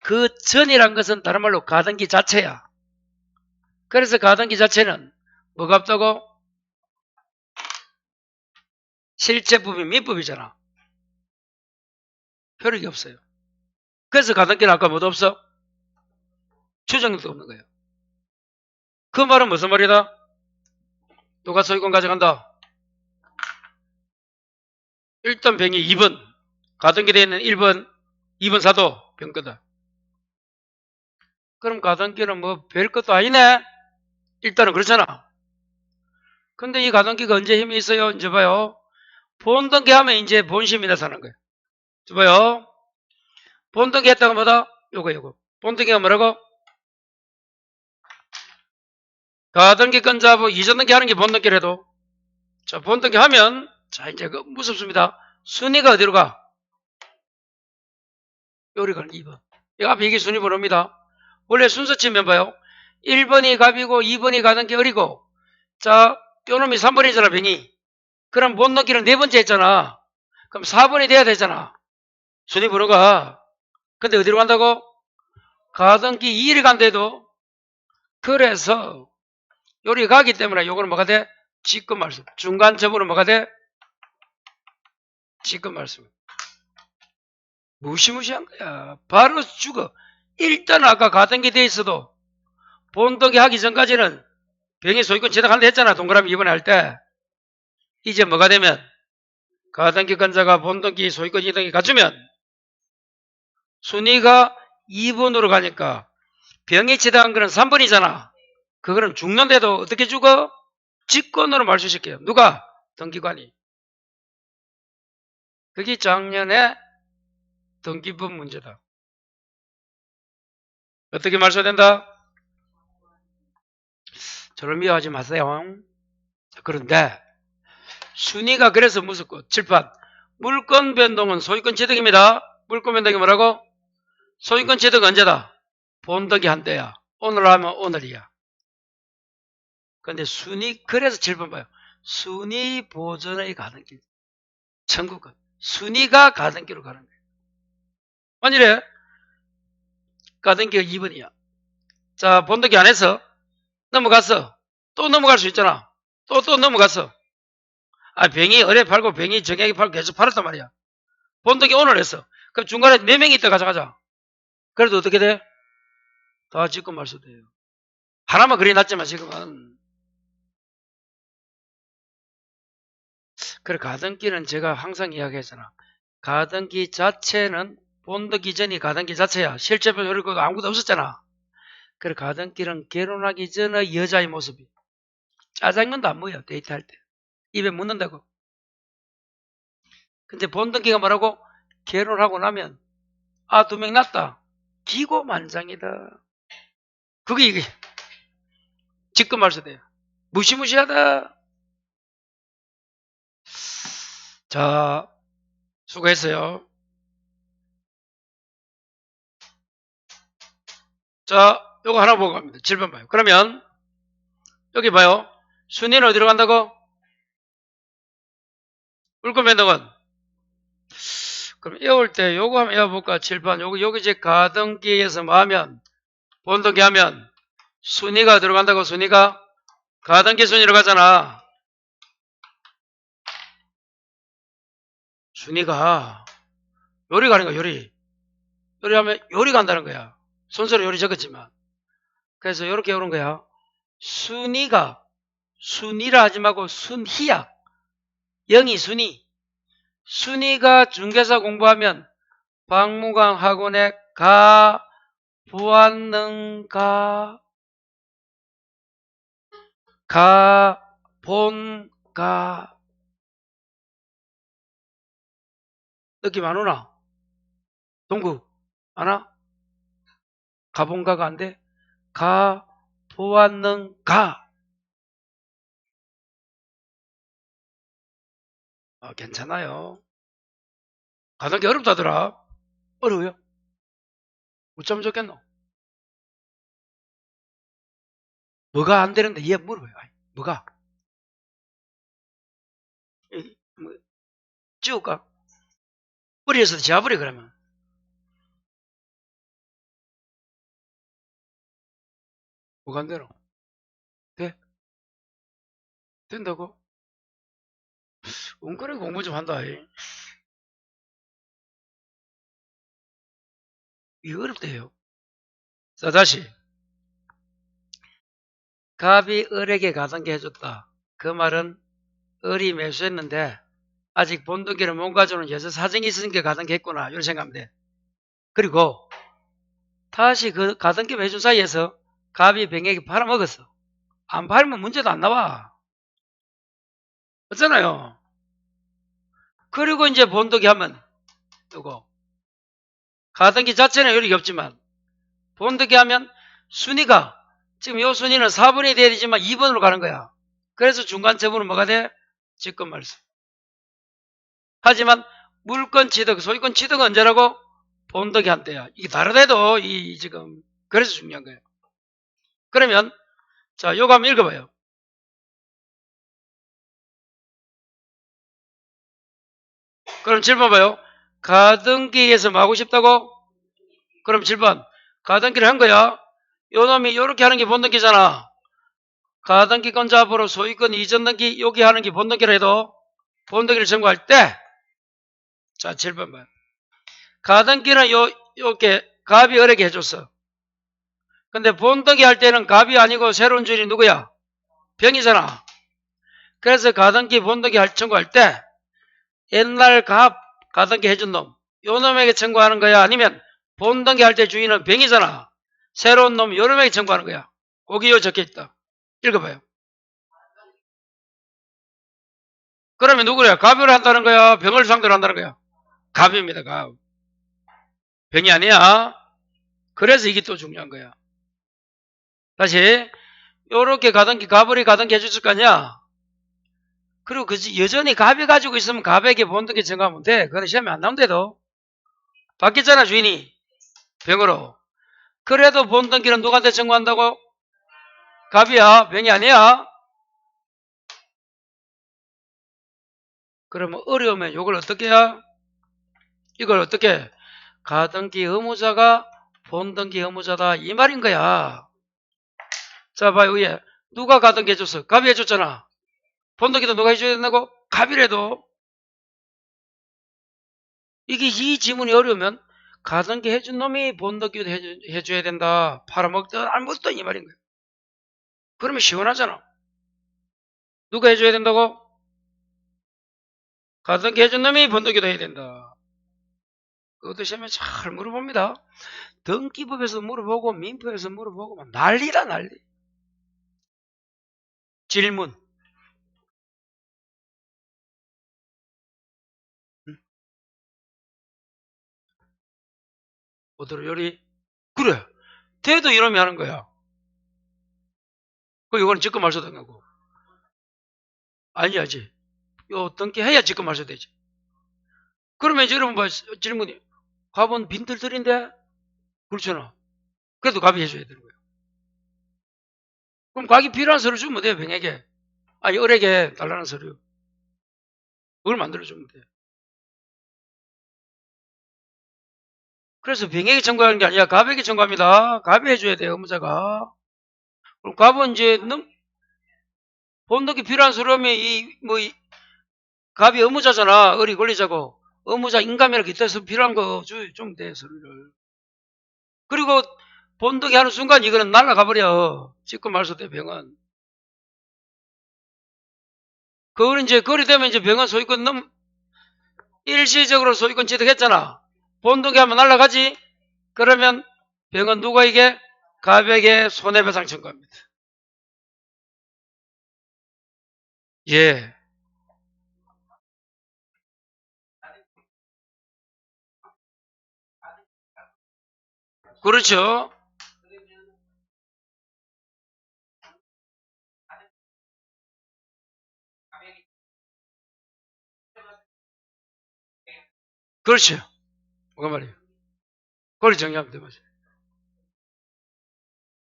그 전이란 것은 다른 말로 가등기 자체야. 그래서 가등기 자체는 뭐가 없다고? 실제법이 민법이잖아. 효력이 없어요. 그래서 가등기는 아까 뭐도 없어? 추정력도 없는 거예요. 그 말은 무슨 말이다? 누가 소유권 가져간다? 일단 병이 2번, 가등기 되어 있는 1번, 2번 사도 병거다. 그럼 가등기는 뭐 별것도 아니네? 일단은 그렇잖아. 근데 이 가등기가 언제 힘이 있어요? 이제 봐요. 본등기 하면 이제 본심이 나타나는 거예요. 이제 봐요. 본등기 했다가 뭐다? 요거. 본등기가 뭐라고? 가등기권자하고 이전등기 하는 게 본등기라도. 자, 본등기 하면, 자, 이제 무섭습니다. 순위가 어디로 가? 요리 가는 2번. 이 앞에 이게 순위 번호입니다. 원래 순서 치면 봐요. 1번이 갑이고 2번이 가등기 을이고, 자, 요놈이 3번이잖아, 병이. 그럼 본등기는 4번째 했잖아. 그럼 4번이 돼야 되잖아. 순위 번호가. 근데 어디로 간다고? 가등기 2를 간대도. 그래서 요리 가기 때문에 요거는 뭐가 돼? 직권 말씀. 중간 접으로 뭐가 돼? 직권 말씀. 무시무시한 거야. 바로 죽어. 일단 아까 가등기 돼 있어도 본등기 하기 전까지는 병이 소유권 취득한다 했잖아. 동그라미 2번에 할 때. 이제 뭐가 되면 가등기권자가 본등기 소유권 이등기 갖추면 순위가 2번으로 가니까 병이 취득한 거는 3번이잖아. 그거는 죽는데도 어떻게 죽어? 직권으로 말소시켜요. 누가? 등기관이. 그게 작년에 등기법 문제다. 어떻게 말소된다? 저를 미워하지 마세요. 그런데 순위가 그래서 무섭고 칠판 물권 변동은 소유권 취득입니다. 물권 변동이 뭐라고? 소유권 취득 언제다? 본등기 한때야. 오늘 하면 오늘이야. 근데 순위 그래서 7번 봐요. 순위 보존의 가등기. 청구권. 순위가 가등기로 가는 거예요. 만일에 가등기가 2번이야. 자, 본등기 안 해서 넘어갔어. 또 넘어갈 수 있잖아. 또 넘어갔어. 아, 병이 어뢰 팔고 병이 정액이 팔고 계속 팔았단 말이야. 본등기 오늘 했어. 그럼 중간에 4명이 있다 가져가자. 그래도 어떻게 돼? 다 직권 말소돼요. 하나만 그리 놨지만 지금은. 그래, 가등기는 제가 항상 이야기했잖아. 가등기 자체는 본등기 전이 가등기 자체야. 실제로 그리고 아무것도 없었잖아. 그래, 가등기는 결혼하기 전의 여자의 모습이. 짜장면도 안 먹어요. 데이트할 때. 입에 묻는다고. 근데 본등기가 뭐라고? 결혼하고 나면 2명 낳았다. 기고만장이다. 그게 이게 직권 말소돼요. 무시무시하다. 자, 수고했어요. 자, 요거 하나 보고 갑니다. 7번 봐요. 그러면 여기 봐요. 순위는 어디로 간다고? 물건 변동은 그럼 외울 때 요거 한번 외워볼까? 7번 요거 여기 이제 가등기에서 뭐 하면 본등기 하면 순위가 들어간다고. 순위가 가등기 순위로 가잖아. 순위가 요리 가는 거야. 요리하면 요리 간다는 거야. 순서로 요리 적었지만. 그래서 요렇게 오는 거야. 순위가 순위라 하지 말고 순희야. 영이 순위. 순위가 중개사 공부하면 박무강 학원에 가 보았는가 가 본가 느낌 안 오나? 동구 아나? 가본가가 안 돼? 가 보았는가 괜찮아요. 가는 게 어렵다더라. 어려워요? 어쩌면 좋겠노? 뭐가 안 되는데 얘 물어봐요. 뭐가? 뭐, 지울까? 뿌리에서 지워버려 그러면. 뭐가 안 되노? 돼? 된다고? 웅크리게 공부 좀 한다. 이거 어렵대요. 자, 다시. 갑이 을에게 가등기 해줬다. 그 말은 을이 매수했는데 아직 본등기를 못 가져오는 여자 사정이 있으니까 가등기 했구나. 이런 생각하면 돼. 그리고 다시 그 가등기 해준 사이에서 갑이 병에게 팔아먹었어. 안 팔면 문제도 안 나와. 맞잖아요. 그리고 이제 본등기 하면 이거 가등기 자체는 요리가 없지만 본등기 하면 순위가 지금 요 순위는 4번이 돼야 되지만 2번으로 가는 거야. 그래서 중간 처분은 뭐가 돼? 직권말소. 하지만 물권 취득, 소유권 취득은 언제라고? 본득이 한때야. 이게 다르대도 이 지금 그래서 중요한 거예요. 그러면 자, 요거 한번 읽어봐요. 그럼 7번 봐요. 가등기에서 뭐 하고 싶다고? 그럼 7번 가등기를 한 거야. 요 놈이 요렇게 하는 게 본등기잖아. 가등기권 잡으로 소유권 이전 등기 여기 하는 게 본등기라 해도 본등기를 청구할 때 자, 7번 봐요. 가등기는 요렇게 갑이 어렵게 해줬어. 근데 본등기 할 때는 갑이 아니고 새로운 주인이 누구야? 병이잖아. 그래서 가등기 본등기 청구할 때 옛날 가등기 해준 놈, 요 놈에게 청구하는 거야? 아니면 본등기 할 때 주인은 병이잖아. 새로운 놈, 요 놈에게 청구하는 거야. 거기 요 적혀있다. 읽어봐요. 그러면 누구래요? 갑을 한다는 거야? 병을 상대로 한다는 거야? 갑입니다. 갑. 병이 아니야. 그래서 이게 또 중요한 거야. 다시 요렇게 가등기 갑을이 가등기 해줬을 거 아니야? 그리고 여전히 갑이 가지고 있으면 갑에게 본등기 청구하면 돼. 그건 시험에 안 나온대도. 바뀌었잖아, 주인이. 병으로. 그래도 본등기는 누구한테 청구한다고? 갑이야. 병이 아니야. 그러면 어려우면 이걸 어떻게 해야? 이걸 어떻게? 가등기 의무자가 본등기 의무자다. 이 말인 거야. 자, 봐요. 위에. 누가 가등기 해줬어? 갑이 해줬잖아. 본등기도 누가 해줘야 된다고? 갑이라도. 이게 이 지문이 어려우면 가등기 해준 놈이 본등기도 해줘야 된다. 팔아먹든 안 먹든 이 말인 거야. 그러면 시원하잖아. 누가 해줘야 된다고? 가등기 해준 놈이 본등기도 해야 된다. 그것도 시험에 잘 물어봅니다. 등기법에서 물어보고 민법에서 물어보고 막 난리다 난리. 질문. 오도로 요리. 그래. 대도 이놈이 하는 거야. 그 이거는 직권 말소 된 거고. 아니야지. 요 등기해야 직권 말소 되지. 그러면 이제 여러분 봐, 질문이, 갑은 빈털털인데? 그렇잖아. 그래도 갑이 해줘야 되는 거예요. 그럼 갑이 필요한 서류 주면 돼요, 병에게. 아니, 을에게 달라는 서류. 그걸 만들어주면 돼요. 그래서 병에게 청구하는 게 아니라 갑에게 청구합니다. 갑이 해줘야 돼요, 의무자가. 그럼 갑은 이제 본덕이 필요한 서류면 갑이 의무자잖아. 을이 권리자고. 의무자 인감이라 기타에서 필요한 거 주면 돼, 서류를. 그리고 본덕이 하는 순간 이거는 날아가버려. 지금 말소돼, 병은. 그걸 이제, 거리 되면 이제 병은 소유권 일시적으로 소유권 취득했잖아. 본덕이 하면 날아가지? 그러면 병은 누구에게? 갑에게 손해배상 청구합니다. 예. 그렇죠. 그렇죠. 뭐가 말이에요. 그걸 정리하면 돼, 맞아요.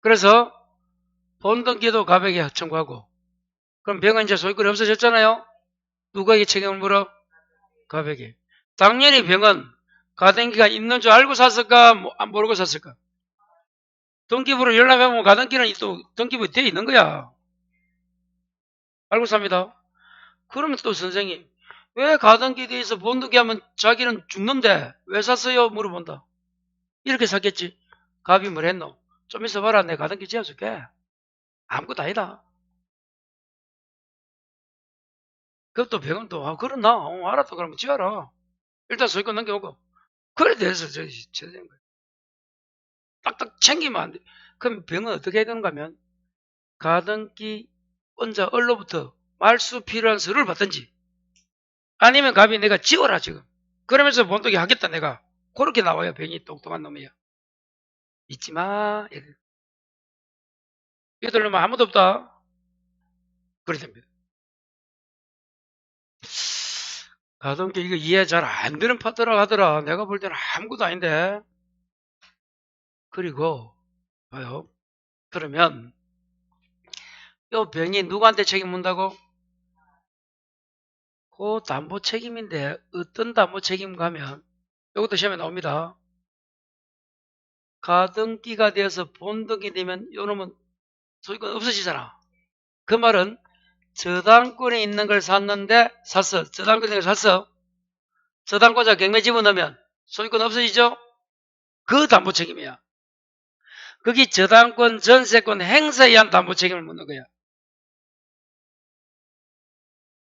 그래서 본등기도 갑에게 청구하고, 그럼 병은 이제 소유권이 없어졌잖아요. 누구에게 책임을 물어? 갑에게. 당연히 병은 가등기가 있는 줄 알고 샀을까? 모르고 샀을까? 등기부로 연락하면 가등기는 또 등기부에 되어 있는 거야. 알고 삽니다. 그러면 또 선생님, 왜 가등기에 대해서 본등기 하면 자기는 죽는데 왜 샀어요? 물어본다. 이렇게 샀겠지. 갑이 뭘 했노? 좀 있어봐라. 내가 가등기 지어줄게. 아무것도 아니다. 그것도 병은 또, 그렇나? 알았다. 그러면 지어라. 일단 소유권 넘겨오고. 그래 돼서 저된 거예요. 딱딱 챙기면 안 돼. 그럼 병은 어떻게 해야 되는가 하면, 가등기 원자 을로부터 말수 필요한 서류를 받든지, 아니면 갑이 내가 지어라, 지금. 그러면서 본독이 하겠다, 내가. 그렇게 나와요, 병이 똑똑한 놈이야. 잊지 마. 얘들 놈은 아무도 없다. 그래 됩니다. 가등기 이거 이해 잘 안 되는 파트라 하더라. 내가 볼 때는 아무것도 아닌데. 그리고, 봐요. 그러면, 요 병이 누구한테 책임 묻는다고? 그 담보 책임인데 어떤 담보 책임가 하면 이것도 시험에 나옵니다. 가등기가 되어서 본등기 되면 요놈은 소유권 없어지잖아. 그 말은 저당권에 있는 걸 샀는데 샀어. 저당권에 있는 걸 샀어. 저당권자 경매 집어넣으면 소유권 없어지죠? 그 담보 책임이야. 거기 저당권 전세권 행사에 의한 담보 책임을 묻는 거야.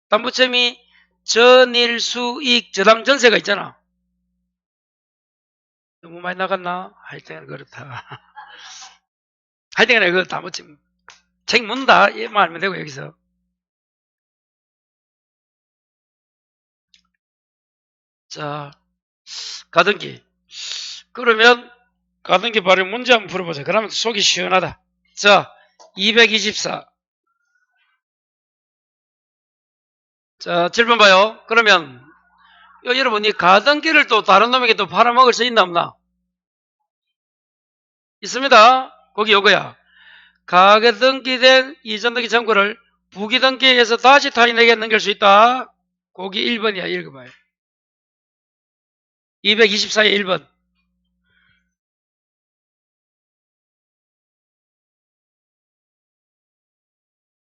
담보 책임이 전일 수익 저당 전세가 있잖아. 너무 많이 나갔나? 하여튼 그렇다. 하여튼 그거 담보 책임 묻는다. 얘만 알면 되고 여기서. 자, 가등기. 그러면 가등기 발행 문제 한번 풀어보자. 그러면 속이 시원하다. 자, 224. 자, 7번 봐요. 그러면 여러분 이 가등기를 또 다른 놈에게 또 팔아먹을 수 있나 없나? 있습니다. 거기 요거야. 가등기된 이전등기 청구를 부기등기에서 다시 타인에게 넘길 수 있다. 거기 1번이야. 읽어봐요. 224에 1번.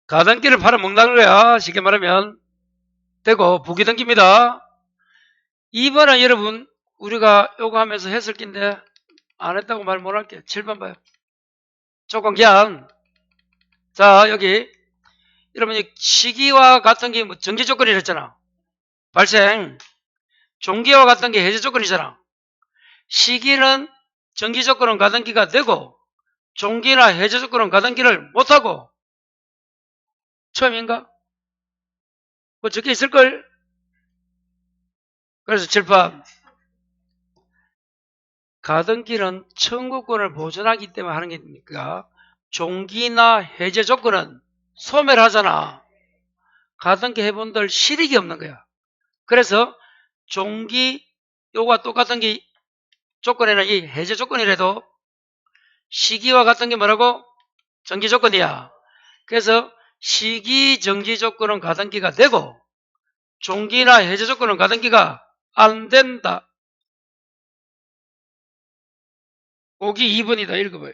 가등기를 팔아먹는다는 거야. 쉽게 말하면. 되고 부기등기입니다. 2번은 여러분 우리가 요거 하면서 했을 낀데 안 했다고 말 못할게. 7번 봐요. 조건 기한. 자, 여기 여러분 시기와 같은 게 뭐 정지 조건이라 했잖아. 발생. 종기와 같은 게 해제 조건이잖아. 시기는 정기 조건은 가등기가 되고 종기나 해제 조건은 가등기를 못하고. 처음인가? 그거 적혀 있을걸? 그래서 7번. 가등기는 청구권을 보존하기 때문에 하는 게 됩니까? 종기나 해제 조건은 소멸하잖아. 가등기 해본들 실익이 없는 거야. 그래서 종기 요거와 똑같은 게 조건에는 이 해제 조건이라도 시기와 같은 게 뭐라고? 정기 조건이야. 그래서 시기 정지 조건은 가등기가 되고 종기나 해제 조건은 가등기가 안 된다. 보기 2번이다. 읽어봐요.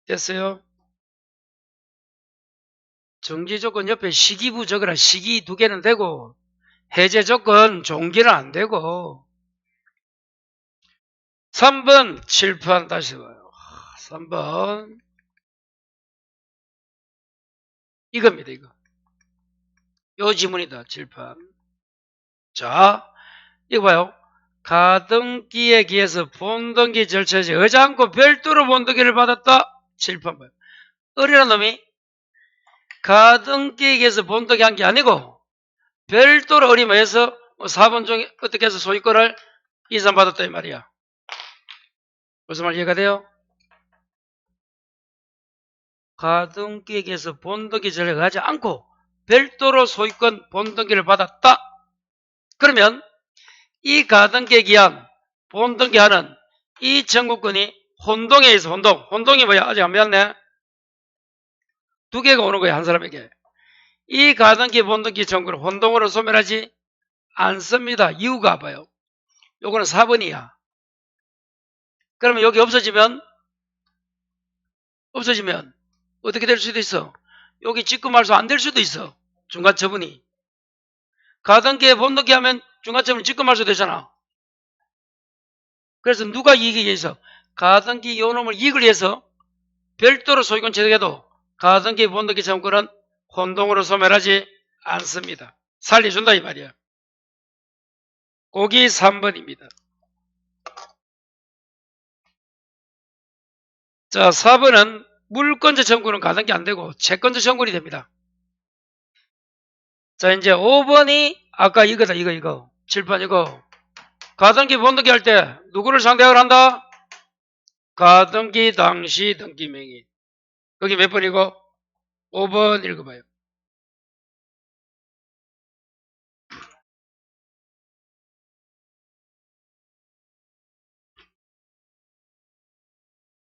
됐어요? 정지 조건 옆에 시기부 적으라. 시기 2개는 되고 해제 조건 종기는 안 되고. 3번 칠판 다시 봐요. 3번 이겁니다. 이거. 요 지문이다. 칠판. 자, 이거 봐요. 가등기에 기해서 본등기 절차에 의지 않고 별도로 본등기를 받았다. 칠판 봐요. 어리란 놈이 가등기에 기해서 본등기 한 게 아니고 별도로 어림해서 4번 중에 어떻게 해서 소유권을 이전받았다 이 말이야. 무슨 말 이해가 돼요? 가등기에 기해서 본등기 절차를 하지 않고 별도로 소유권 본등기를 받았다. 그러면 이 가등기에 기한 본등기하는 이 청구권이 혼동에 있어. 혼동이 뭐야? 아직 안 배웠네. 2개가 오는 거야. 한 사람에게. 이 가등기 본등기 청구를 혼동으로 소멸하지 않습니다. 이유가 봐요. 요거는 4번이야. 그러면 여기 없어지면 어떻게 될 수도 있어? 여기 직구 말소 안 될 수도 있어. 중간 처분이. 가등기에 본등기 하면 중간 처분 직구 말소 되잖아. 그래서 누가 이익이 위해서 가등기 요놈을 이익을 위해서 별도로 소유권 취득해도 가등기 본등기 청구는 혼동으로 소멸하지 않습니다. 살려준다 이 말이야. 보기 3번입니다. 자, 4번은 물권자 청구는 가등기 안 되고 채권자 청구이 됩니다. 자, 이제 5번이 아까 이거다. 이거 7번 이거 가등기 본등기 할 때 누구를 상대하고 한다? 가등기 당시 등기 명의. 거기 몇 번이고? 5번 읽어봐요.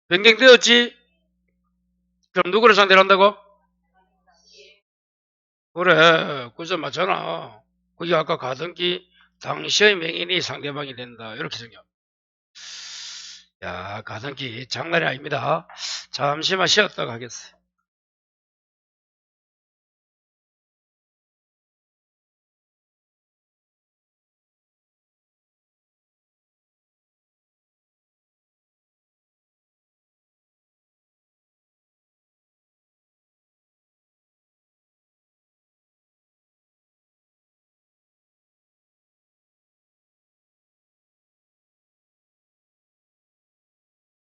변경되었지? 그럼 누구를 상대로 한다고? 그래, 그점 맞잖아. 그게 아까 가등기 당시의 명인이 상대방이 된다. 이렇게 정해. 야, 가등기 장난이 아닙니다. 잠시만 쉬었다가 하겠어요.